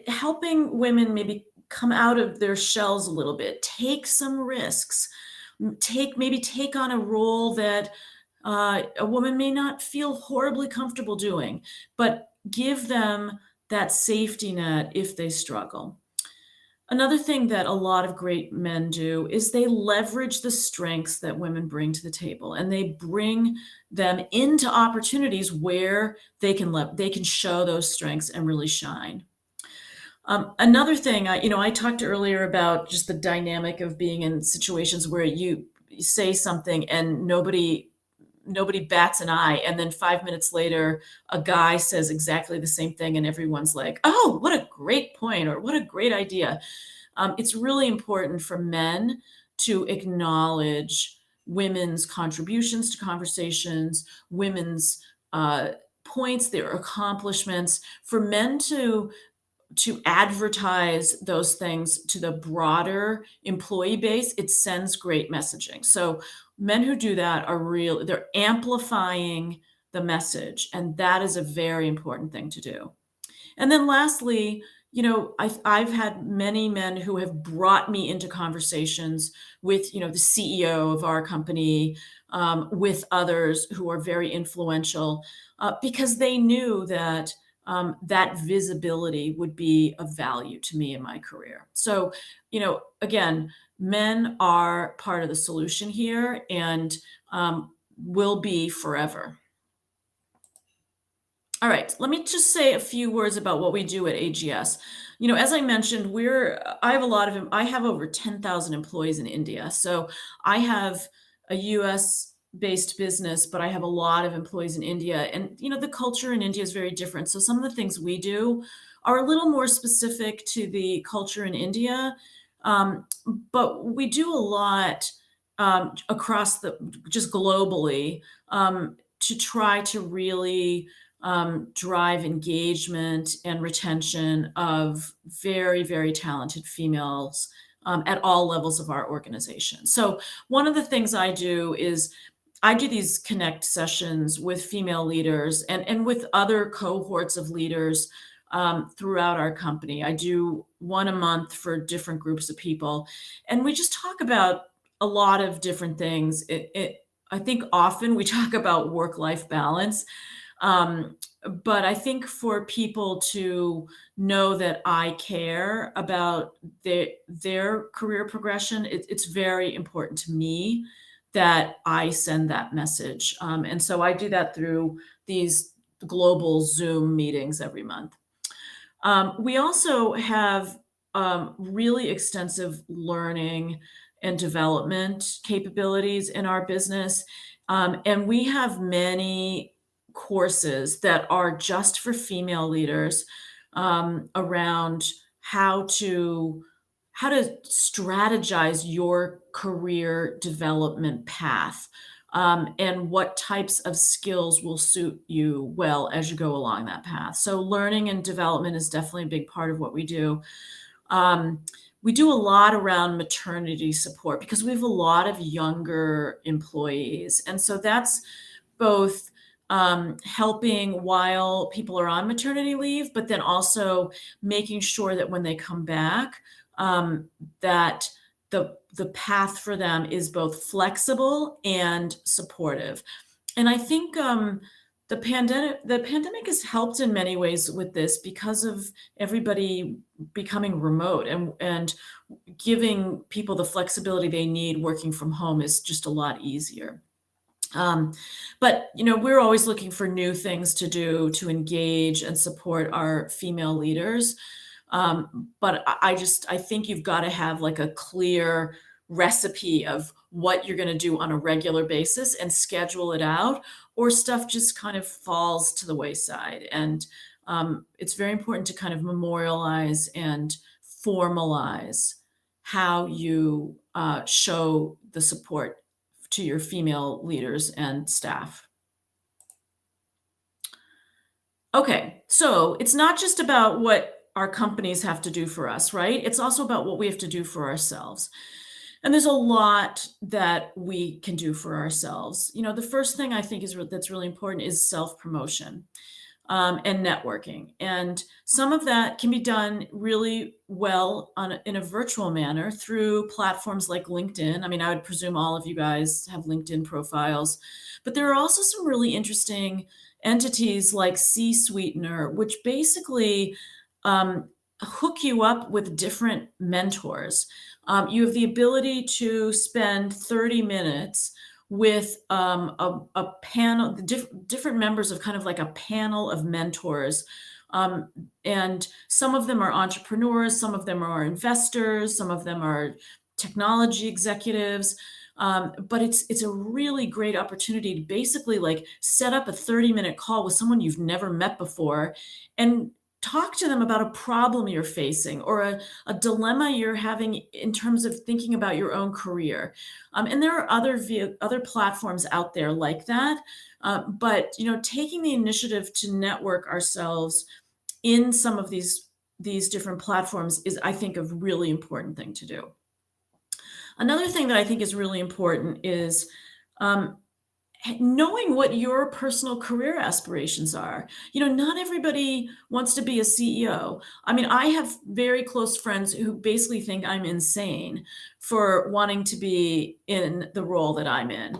helping women maybe come out of their shells a little bit, take some risks, take on a role that a woman may not feel horribly comfortable doing, but give them that safety net if they struggle. Another thing that a lot of great men do is they leverage the strengths that women bring to the table, and they bring them into opportunities where they can show those strengths and really shine. Another thing, I talked earlier about just the dynamic of being in situations where you say something and nobody bats an eye, and then 5 minutes later, a guy says exactly the same thing, and everyone's like, "Oh, what a great point," or "What a great idea." It's really important for men to acknowledge women's contributions to conversations, women's points, their accomplishments, for men to advertise those things to the broader employee base. It sends great messaging. So men who do that they're amplifying the message, and that is a very important thing to do. And then lastly, I've had many men who have brought me into conversations with, the CEO of our company, with others who are very influential, because they knew that that visibility would be of value to me in my career. So, again, men are part of the solution here, and will be forever. All right, let me just say a few words about what we do at AGS. As I mentioned, I have over 10,000 employees in India. So I have a US based business, but I have a lot of employees in India. And, the culture in India is very different. So some of the things we do are a little more specific to the culture in India. Um, but we do a lot across just globally, to try to really drive engagement and retention of very, very talented females at all levels of our organization. So one of the things I do is I do these connect sessions with female leaders and with other cohorts of leaders throughout our company. I do one a month for different groups of people, and we just talk about a lot of different things. I think often we talk about work-life balance, um, but I think for people to know that I care about their career progression, it's very important to me that I send that message. And so I do that through these global Zoom meetings every month. We also have really extensive learning and development capabilities in our business. And we have many courses that are just for female leaders, around how to strategize your career development path, and what types of skills will suit you well as you go along that path. So learning and development is definitely a big part of what we do. Um, we do a lot around maternity support because we have a lot of younger employees. And so that's both helping while people are on maternity leave, but then also making sure that when they come back, that the path for them is both flexible and supportive. And I think the pandemic has helped in many ways with this because of everybody becoming remote and giving people the flexibility they need working from home is just a lot easier. Um, but we're always looking for new things to do to engage and support our female leaders. But I think you've got to have like a clear recipe of what you're going to do on a regular basis and schedule it out, or stuff just kind of falls to the wayside. And it's very important to kind of memorialize and formalize how you show the support to your female leaders and staff. Okay, so it's not just about what our companies have to do for us, right? It's also about what we have to do for ourselves. And there's a lot that we can do for ourselves. The first thing I think that's really important is self-promotion. And networking. And some of that can be done really well in a virtual manner through platforms like LinkedIn. I mean, I would presume all of you guys have LinkedIn profiles, but there are also some really interesting entities like C Sweetener, which basically um, hook you up with different mentors. You have the ability to spend 30 minutes with a panel, different members of kind of like a panel of mentors. Um, and some of them are entrepreneurs, some of them are investors, some of them are technology executives. But it's a really great opportunity to basically like set up a 30-minute call with someone you've never met before and talk to them about a problem you're facing or a dilemma you're having in terms of thinking about your own career. And there are other platforms out there like that. But taking the initiative to network ourselves in some of these different platforms is, I think, a really important thing to do. Another thing that I think is really important is um, knowing what your personal career aspirations are. Not everybody wants to be a CEO. I mean, I have very close friends who basically think I'm insane for wanting to be in the role that I'm in.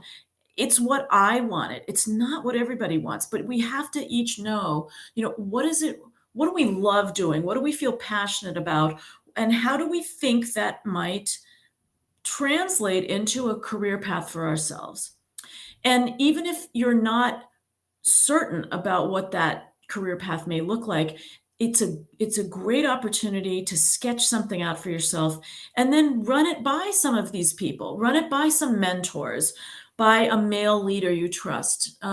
It's what I wanted. It's not what everybody wants, but we have to each know, what is it? What do we love doing? What do we feel passionate about? And how do we think that might translate into a career path for ourselves? And even if you're not certain about what that career path may look like, it's a great opportunity to sketch something out for yourself and then run it by some of these people, run it by some mentors, by a male leader you trust.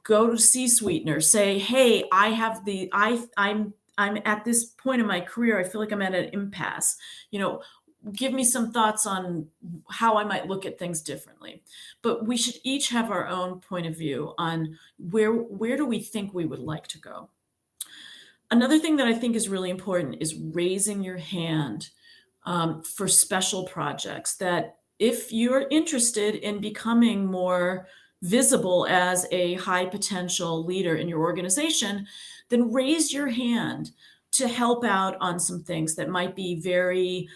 Go to C Sweetener, say, hey, I'm at this point in my career, I feel like I'm at an impasse. Give me some thoughts on how I might look at things differently. But we should each have our own point of view on where do we think we would like to go. Another thing that I think is really important is raising your hand for special projects that if you're interested in becoming more visible as a high potential leader in your organization, then raise your hand to help out on some things that might be very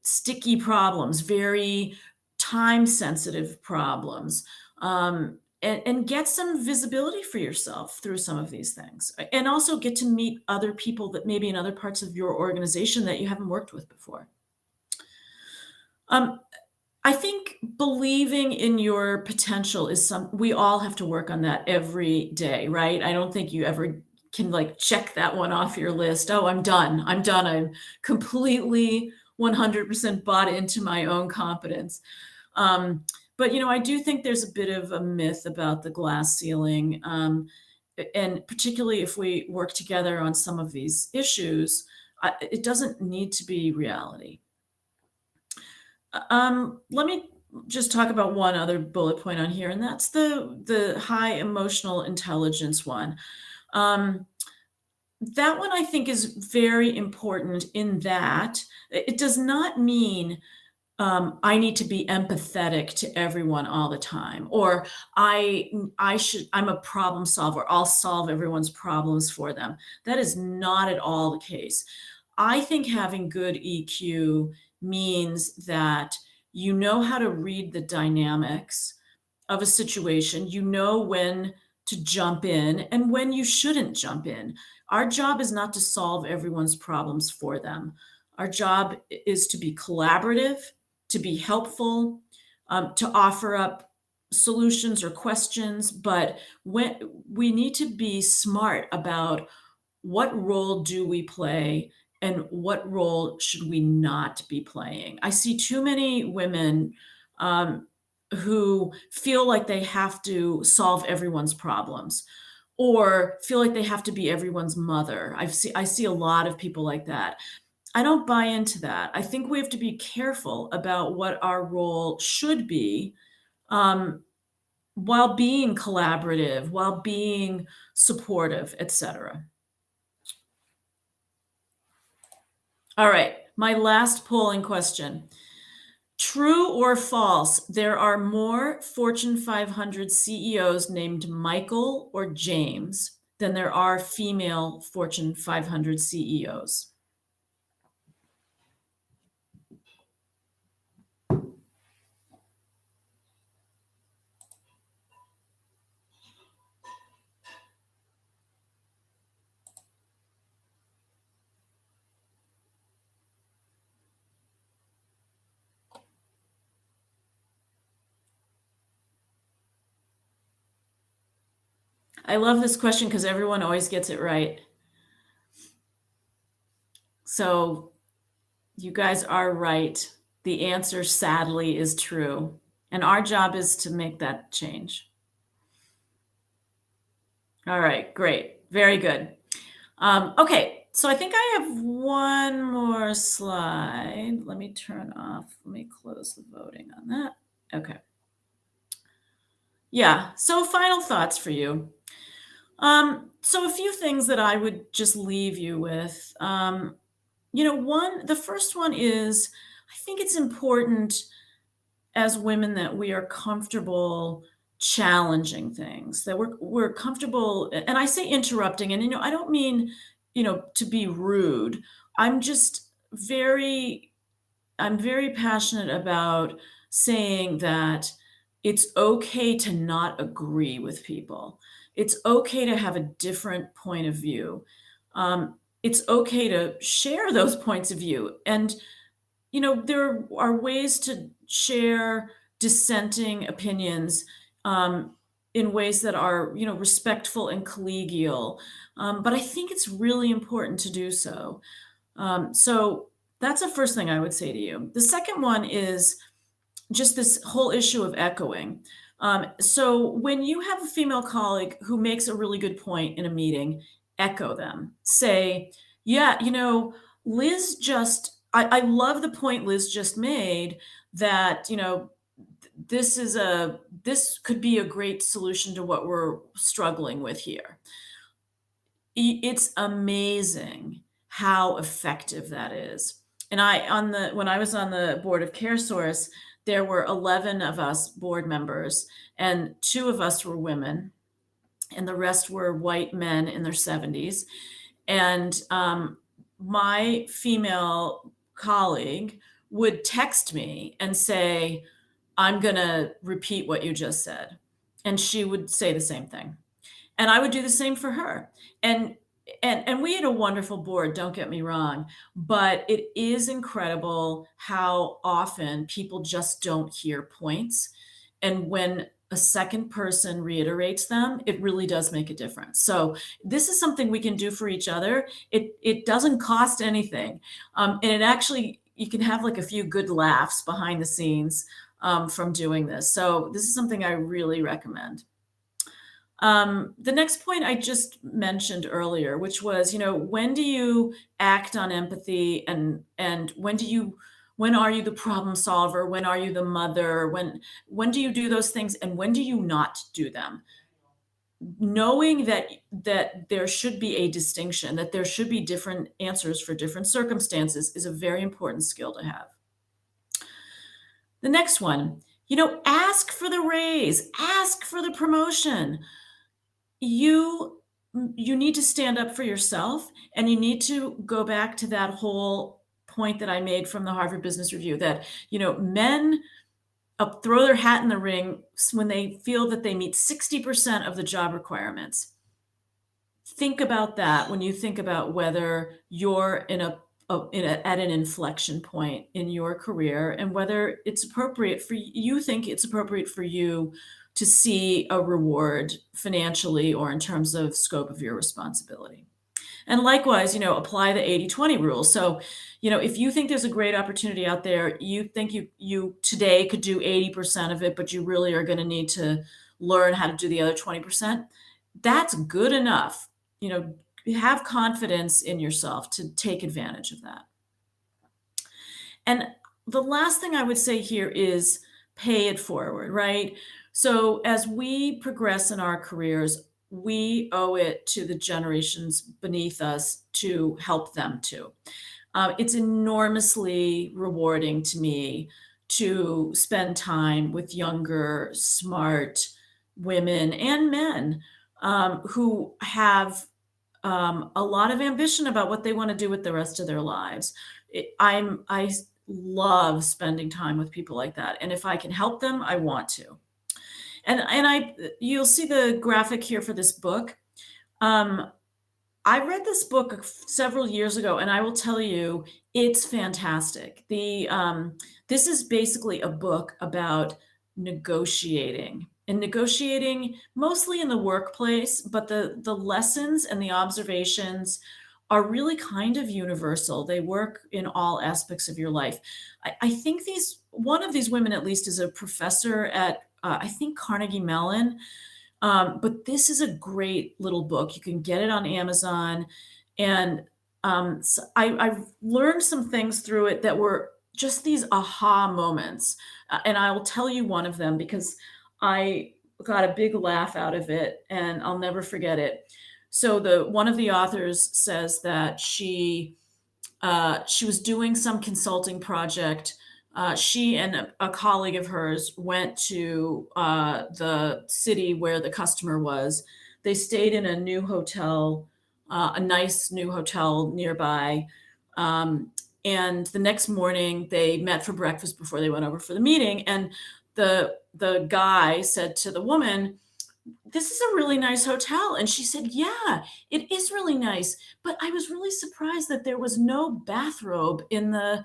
sticky problems, very time sensitive problems. And get some visibility for yourself through some of these things. And also get to meet other people that maybe in other parts of your organization that you haven't worked with before. Um, I think believing in your potential is we all have to work on that every day, right? I don't think you ever can like check that one off your list. Oh, I'm done. I'm done. I'm completely 100% bought into my own competence. But I do think there's a bit of a myth about the glass ceiling. And particularly if we work together on some of these issues, it doesn't need to be reality. Let me just talk about one other bullet point on here, and that's the high emotional intelligence one. Um, that one I think is very important in that it does not mean I need to be empathetic to everyone all the time, or I'm a problem solver. I'll solve everyone's problems for them. That is not at all the case. I think having good EQ means that you know how to read the dynamics of a situation. You know when to jump in and when you shouldn't jump in. Our job is not to solve everyone's problems for them. Our job is to be collaborative, to be helpful, to offer up solutions or questions. But when we need to be smart about what role do we play and what role should we not be playing. I see too many women um, who feel like they have to solve everyone's problems or feel like they have to be everyone's mother. I see a lot of people like that. I don't buy into that. I think we have to be careful about what our role should be, um, while being collaborative, while being supportive, etc. All right, my last polling question. True or false, there are more Fortune 500 CEOs named Michael or James than there are female Fortune 500 CEOs. I love this question because everyone always gets it right. So you guys are right. The answer, sadly, is true. And our job is to make that change. All right, great. Very good. Okay, so I think I have one more slide. Let me turn off. Let me close the voting on that. Okay. Yeah, so final thoughts for you. So a few things that I would just leave you with. The first one is I think it's important as women that we are comfortable challenging things, that we're comfortable, and I say interrupting, and I don't mean, to be rude. I'm just I'm very passionate about saying that it's okay to not agree with people. It's okay to have a different point of view. It's okay to share those points of view. And, there are ways to share dissenting opinions in ways that are, respectful and collegial. But I think it's really important to do so. So that's the first thing I would say to you. The second one is just this whole issue of echoing. So when you have a female colleague who makes a really good point in a meeting, echo them. Say, yeah, Liz I love the point Liz just made that, this could be a great solution to what we're struggling with here. It's amazing how effective that is. And when I was on the board of CareSource, there were 11 of us board members, and 2 of us were women, and the rest were white men in their 70s. And my female colleague would text me and say, I'm going to repeat what you just said. And she would say the same thing. And I would do the same for her. And and we had a wonderful board, don't get me wrong, but it is incredible how often people just don't hear points. And when a second person reiterates them, it really does make a difference. So this is something we can do for each other. It doesn't cost anything. And it actually, you can have like a few good laughs behind the scenes from doing this. So this is something I really recommend. The next point I just mentioned earlier, which was, when do you act on empathy, and when are you the problem solver? When are you the mother? When do you do those things, and when do you not do them? knowing that there should be a distinction, that there should be different answers for different circumstances is a very important skill to have. The next one, ask for the raise, ask for the promotion. You you need to stand up for yourself, and you need to go back to that whole point that I made from the Harvard Business Review that, men throw their hat in the ring when they feel that they meet 60% of the job requirements. Think about that when you think about whether you're at an inflection point in your career and whether it's appropriate for you think it's appropriate for you to see a reward financially or in terms of scope of your responsibility. And likewise, apply the 80/20 rule. So, if you think there's a great opportunity out there, you think you today could do 80% of it, but you really are going to need to learn how to do the other 20%. That's good enough. You know, have confidence in yourself to take advantage of that. And the last thing I would say here is pay it forward, right? So as we progress in our careers, we owe it to the generations beneath us to help them too. It's enormously rewarding to me to spend time with younger, smart women and men who have a lot of ambition about what they want to do with the rest of their lives. I love spending time with people like that, and if I can help them, I want to. And you'll see the graphic here for this book. Um, I read this book several years ago, and I will tell you, it's fantastic. This is basically a book about negotiating and negotiating mostly in the workplace, but the lessons and the observations are really kind of universal. They work in all aspects of your life. I think one of these women at least is a professor at I think Carnegie Mellon, but this is a great little book. You can get it on Amazon. And so I've learned some things through it that were just these aha moments. And I'll tell you one of them because I got a big laugh out of it and I'll never forget it. So one of the authors says that she was doing some consulting project. She and a colleague of hers went to the city where the customer was. They stayed in a new hotel, a nice new hotel nearby. Um, and the next morning, they met for breakfast before they went over for the meeting. And the guy said to the woman, "This is a really nice hotel." And she said, "Yeah, it is really nice. But I was really surprised that there was no bathrobe in the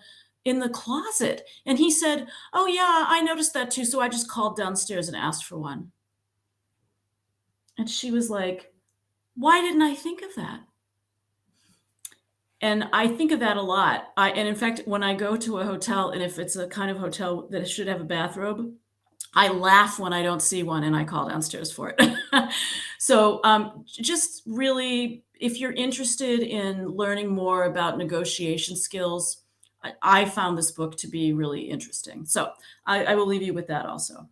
closet." And he said, "Oh yeah, I noticed that too. So I just called downstairs and asked for one." And she was like, "Why didn't I think of that?" And I think of that a lot. And in fact, when I go to a hotel, and if it's a kind of hotel that should have a bathrobe, I laugh when I don't see one and I call downstairs for it. So, just really, if you're interested in learning more about negotiation skills, I found this book to be really interesting. So I will leave you with that also.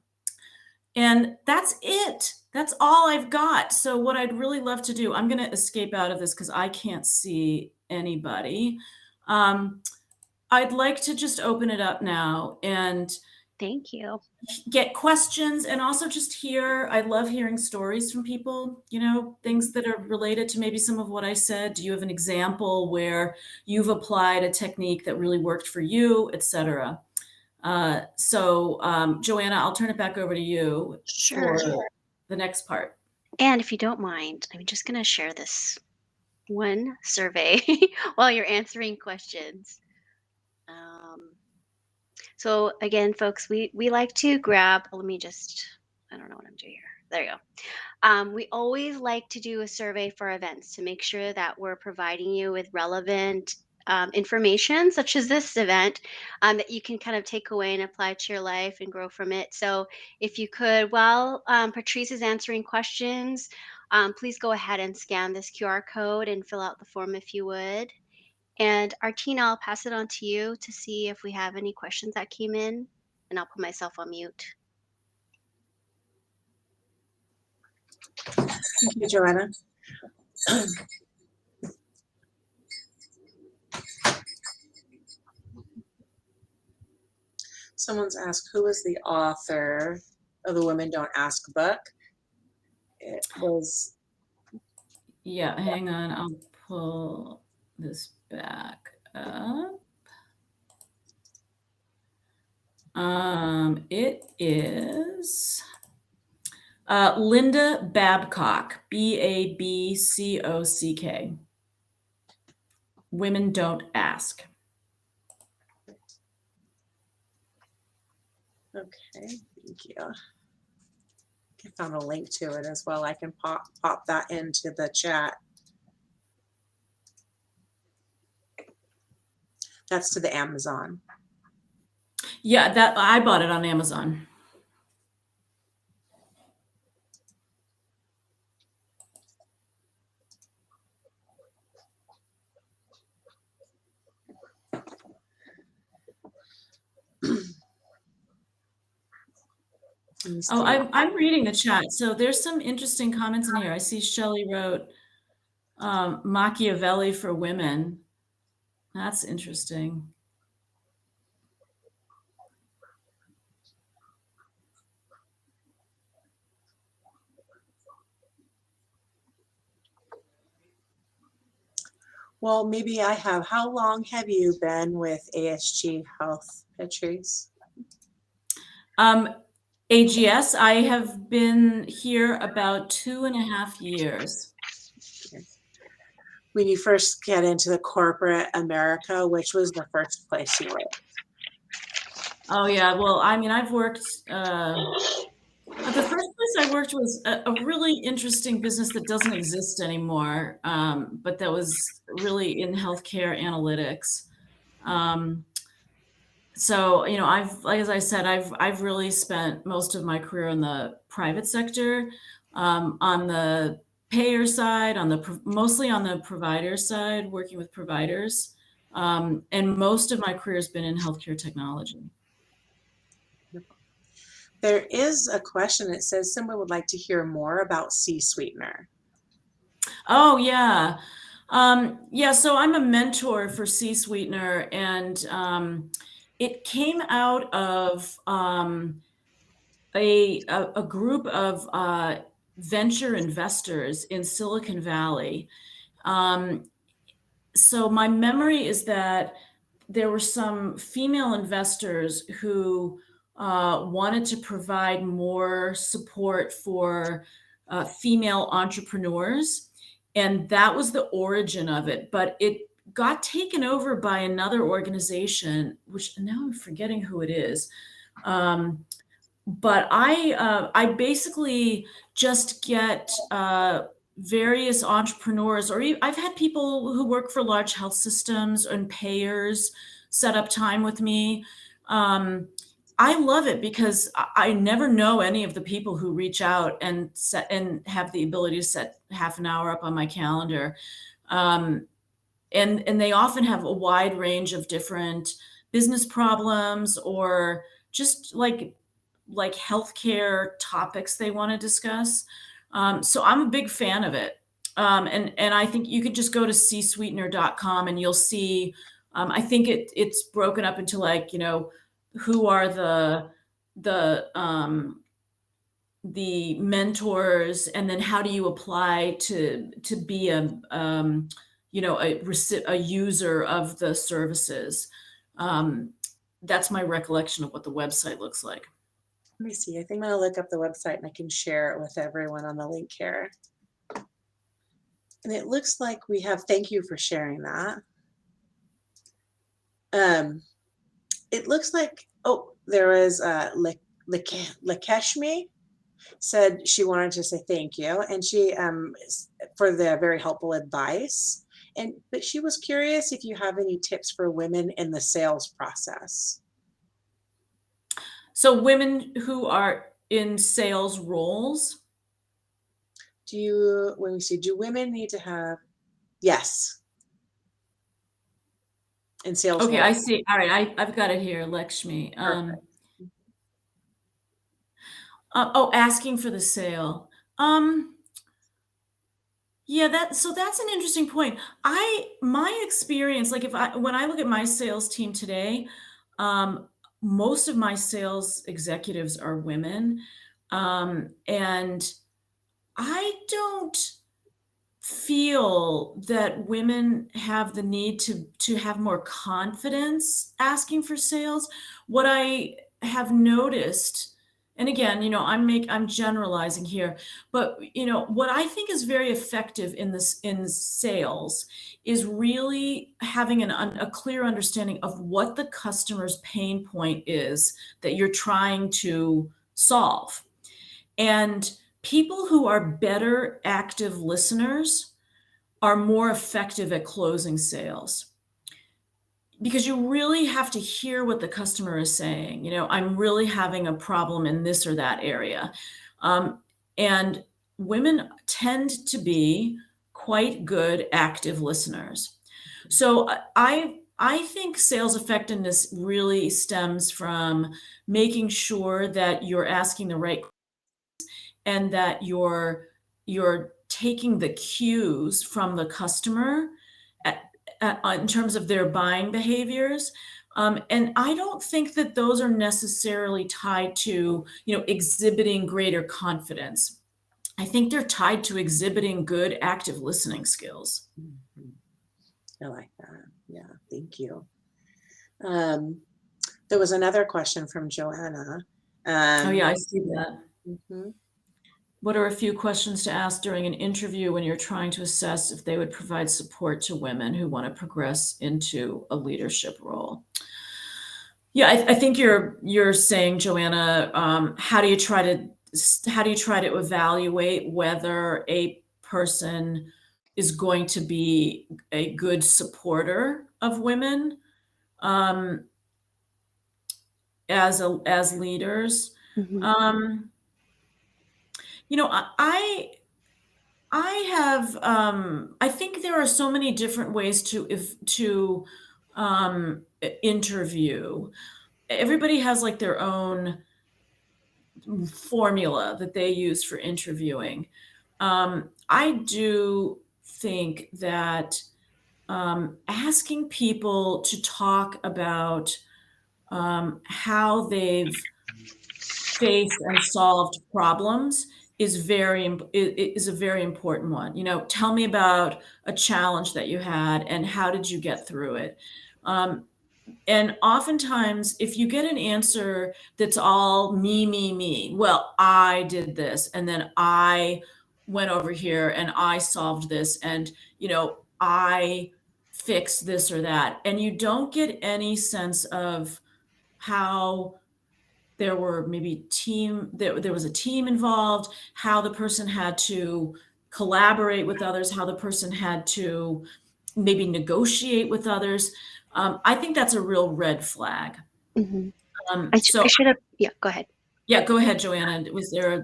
And that's it. That's all I've got. So what I'd really love to do, I'm going to escape out of this because I can't see anybody. Um, I'd like to just open it up now and Thank you. get questions and also just hear. I love hearing stories from people, things that are related to maybe some of what I said. Do you have an example where you've applied a technique that really worked for you, etc.? So, Joanna, I'll turn it back over to you for Sure. the next part. And if you don't mind, I'm just going to share this one survey while you're answering questions. Um, so again, folks, we like to grab. Let me just. I don't know what I'm doing here. There you go. We always like to do a survey for events to make sure that we're providing you with relevant information, such as this event, that you can kind of take away and apply to your life and grow from it. So, if you could, while Patrice is answering questions, please go ahead and scan this QR code and fill out the form if you would. And Artina, I'll pass it on to you to see if we have any questions that came in, and I'll put myself on mute. Thank you, Joanna. Someone's asked, who is the author of the Women Don't Ask book? It was. Yeah, hang on. I'll pull this back up. It is Linda Babcock, Babcock. Women Don't Ask. Okay, thank you. I found a link to it as well. I can pop that into the chat. That's to the Amazon. Yeah, that I bought it on Amazon. Oh, I'm reading the chat. So there's some interesting comments in here. I see Shelley wrote Machiavelli for women. That's interesting. Well, maybe I have. How long have you been with ASG Health, Patrice? AGS, I have been here about 2.5 years. When you first get into the corporate America, which was the first place you worked? Oh yeah, well, I mean, I've worked, the first place I worked was a really interesting business that doesn't exist anymore, but that was really in healthcare analytics. So, you know, like as I said, I've really spent most of my career in the private sector, on the payer side, mostly on the provider side, working with providers. And most of my career has been in healthcare technology. There is a question that says someone would like to hear more about C-Sweetener. Oh yeah. Yeah, so I'm a mentor for C-Sweetener, and it came out of a group of venture investors in Silicon Valley. So my memory is that there were some female investors who wanted to provide more support for female entrepreneurs. And that was the origin of it. But it got taken over by another organization, which now I'm forgetting who it is. But I basically just get various entrepreneurs, I've had people who work for large health systems and payers set up time with me. I love it because I never know any of the people who reach out and have the ability to set half an hour up on my calendar. And they often have a wide range of different business problems or just like healthcare topics they want to discuss. So I'm a big fan of it. And I think you could just go to csweetener.com and you'll see, I think it's broken up into like, you know, who are the mentors, and then how do you apply to be you know, a user of the services. That's my recollection of what the website looks like. Let me see. I think I'm going to look up the website and I can share it with everyone on the link here. And it looks like we have, thank you for sharing that. It looks like, oh, there was Lakeshmi said she wanted to say thank you. And she, for the very helpful advice. But she was curious if you have any tips for women in the sales process. So women who are in sales roles. Do women need to have, yes. In sales Okay, roles. I see. All right, I've got it here, Lakshmi. Oh, asking for the sale. Um, yeah, that's an interesting point. My experience, like when I look at my sales team today, um, most of my sales executives are women. And I don't feel that women have the need to have more confidence asking for sales. What I have noticed, and again, I'm generalizing here, but what I think is very effective in sales is really having a clear understanding of what the customer's pain point is that you're trying to solve. And people who are better active listeners are more effective at closing sales because you really have to hear what the customer is saying. I'm really having a problem in this or that area. And women tend to be quite good active listeners. So I think sales effectiveness really stems from making sure that you're asking the right and that you're taking the cues from the customer in terms of their buying behaviors. And I don't think that those are necessarily tied to, exhibiting greater confidence. I think they're tied to exhibiting good active listening skills. Mhm. I like that. Yeah, thank you. There was another question from Joanna. Oh yeah, I see that. Mhm. What are a few questions to ask during an interview when you're trying to assess if they would provide support to women who want to progress into a leadership role? Yeah, I think you're saying, Joanna, how do you try to evaluate whether a person is going to be a good supporter of women as leaders? Mhm. Um, I have I think there are so many different ways to interview. Everybody has like their own formula that they use for interviewing. I do think that asking people to talk about how they've faced and solved problems is a very important one. Tell me about a challenge that you had and how did you get through it. And oftentimes, if you get an answer that's all me, well, I did this, and then I went over here and I solved this, and I fixed this or that, and you don't get any sense of how there was a team involved, how the person had to collaborate with others, how the person had to maybe negotiate with others. I think that's a real red flag. Mhm. I So should have, yeah, go ahead. yeah, go ahead, Joanna. Was there a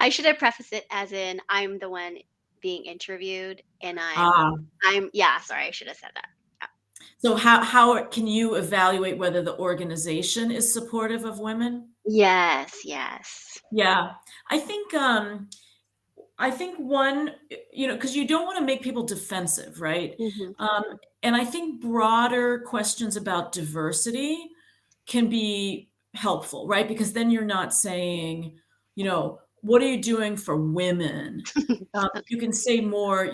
I should have prefaced it as in I'm the one being interviewed and ah? yeah, sorry, I should have said that. Yeah. So how can you evaluate whether the organization is supportive of women? Yes, yes. Yeah, I think one, because you don't want to make people defensive, right? Mhm. Um, and I think broader questions about diversity can be helpful, right? Because then you're not saying, what are you doing for women? Okay. You can say more,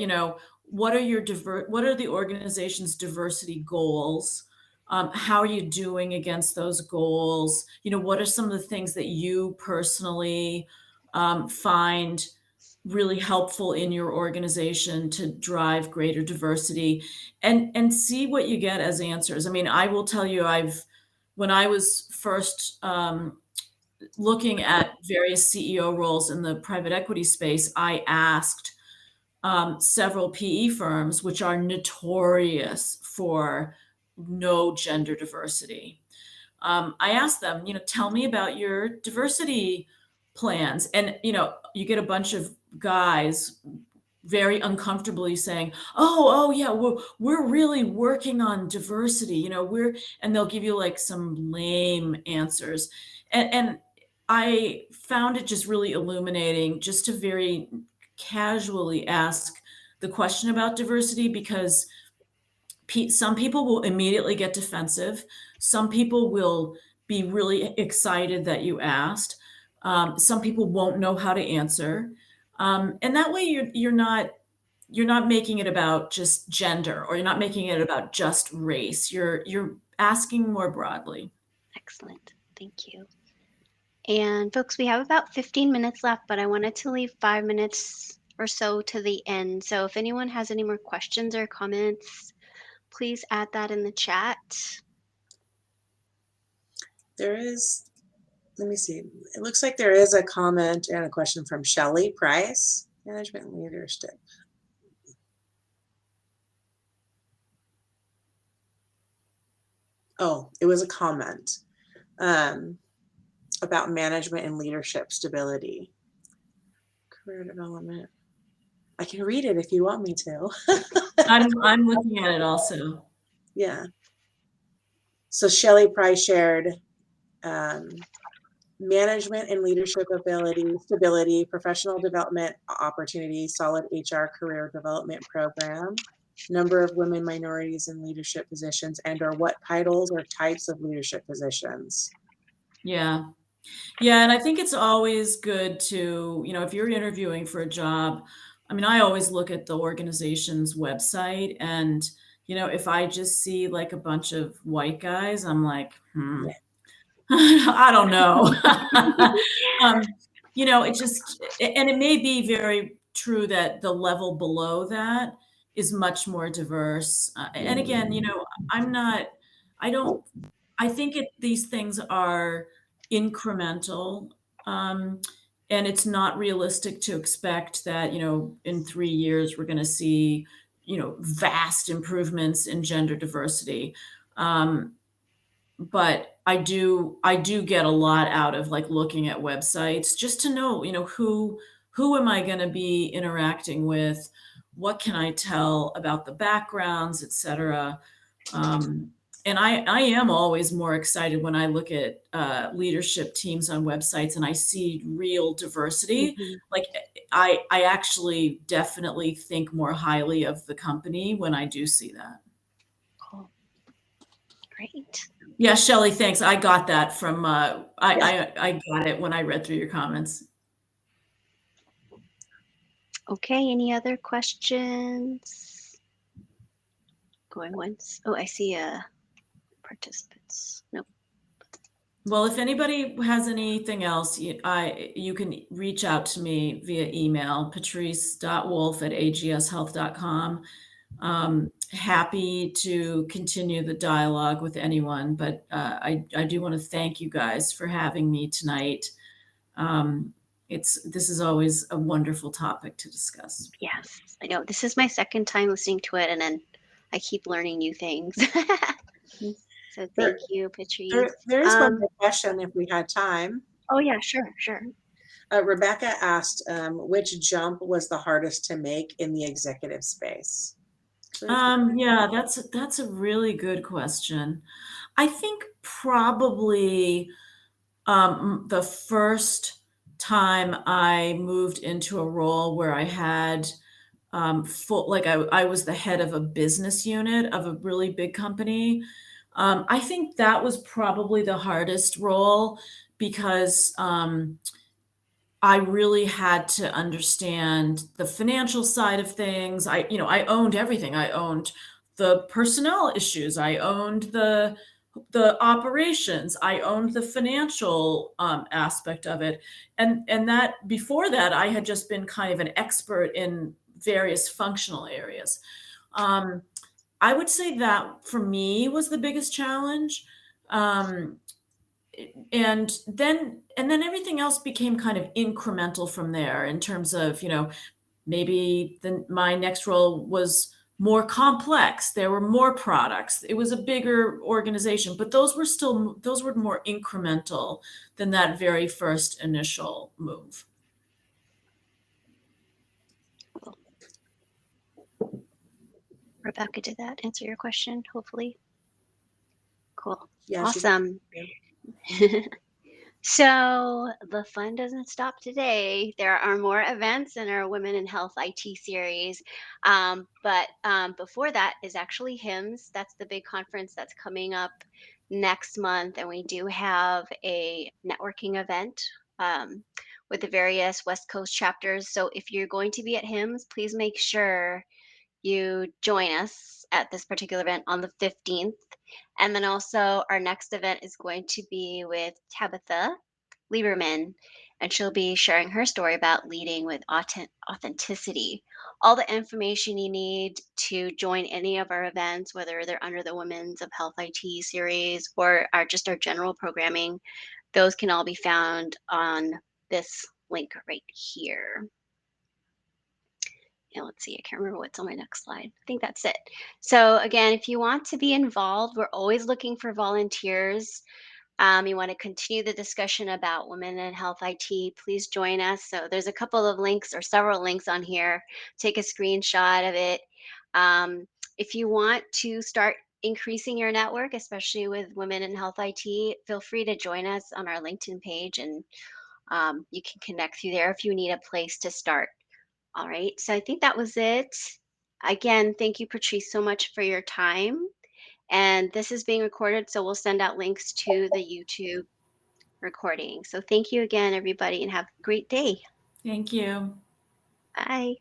what are the organization's diversity goals? How are you doing against those goals? What are some of the things that you personally find really helpful in your organization to drive greater diversity, and see what you get as answers. I mean, I will tell you, when I was first looking at various CEO roles in the private equity space, I asked several PE firms, which are notorious for no gender diversity. I asked them, tell me about your diversity plans. And, you get a bunch of guys very uncomfortably saying, oh yeah, we're really working on diversity, and they'll give you like some lame answers. And I found it just really illuminating just to very casually ask the question about diversity, because some people will immediately get defensive. Some people will be really excited that you asked. Some people won't know how to answer. And that way you're not making it about just gender, or you're not making it about just race. You're asking more broadly. Excellent. Thank you. And folks, we have about 15 minutes left, but I wanted to leave 5 minutes or so to the end. So if anyone has any more questions or comments, please add that in the chat. There is, let me see. It looks like there is a comment and a question from Shelley Price, management leadership. Oh, it was a comment about management and leadership stability. Career development. I can read it if you want me to. I'm looking at it also. Yeah. So Shelley Price shared management and leadership ability, stability, professional development opportunities, solid HR career development program, number of women minorities in leadership positions, and/or what titles or types of leadership positions. Yeah. Yeah, and I think it's always good to, if you're interviewing for a job, I mean, I always look at the organization's website, and, if I just see like a bunch of white guys, I'm like, Yeah. I don't know. It just, and it may be very true that the level below that is much more diverse. And again, I think these things are incremental. And it's not realistic to expect that, in 3 years, we're going to see, vast improvements in gender diversity. But I do get a lot out of like looking at websites just to know, who am I going to be interacting with? What can I tell about the backgrounds, et cetera? And I am always more excited when I look at leadership teams on websites and I see real diversity. Like I actually definitely think more highly of the company when I do see that. Cool. Great. Yeah, Shelley, thanks. I got that from I got it when I read through your comments. Okay, any other questions? Going once. Oh, I see participants. Nope. Well, if anybody has anything else, you can reach out to me via email, patrice.wolfe@agshealth.com. Happy to continue the dialogue with anyone, but I do want to thank you guys for having me tonight. This is always a wonderful topic to discuss. Yes, I know. This is my second time listening to it, and then I keep learning new things. So thank you, Patrice. There is one more question if we had time. Oh yeah, sure. Rebecca asked, which jump was the hardest to make in the executive space? Yeah, that's a really good question. I think probably the first time I moved into a role where I had I was the head of a business unit of a really big company. I think that was probably the hardest role because I really had to understand the financial side of things. I owned everything. I owned the personnel issues. I owned the operations. I owned the financial aspect of it. And that before that, I had just been kind of an expert in various functional areas. I would say that for me was the biggest challenge. And then everything else became kind of incremental from there in terms of, maybe my next role was more complex. There were more products. It was a bigger organization, but those were more incremental than that very first initial move. Cool. Rebecca, did that answer your question? Hopefully. Cool. Yeah, Awesome. So the fun doesn't stop today. There are more events in our Women in Health IT series. But before that is actually HIMSS. That's the big conference that's coming up next month. And we do have a networking event with the various West Coast chapters. So if you're going to be at HIMSS, please make sure you join us at this particular event on the 15th. And then also, our next event is going to be with Tabitha Lieberman, and she'll be sharing her story about leading with authenticity. All the information you need to join any of our events, whether they're under the Women's of Health IT series or are just our general programming, those can all be found on this link right here. Yeah, let's see, I can't remember what's on my next slide. I think that's it. So again, if you want to be involved, we're always looking for volunteers. You want to continue the discussion about women in health IT, please join us. So there's a couple of links or several links on here. Take a screenshot of it. Um, if you want to start increasing your network, especially with women in health IT, feel free to join us on our LinkedIn page, and you can connect through there if you need a place to start. All right, so I think that was it. Again, thank you, Patrice, so much for your time. And this is being recorded, so we'll send out links to the YouTube recording. So thank you again, everybody, and have a great day. Thank you. Bye.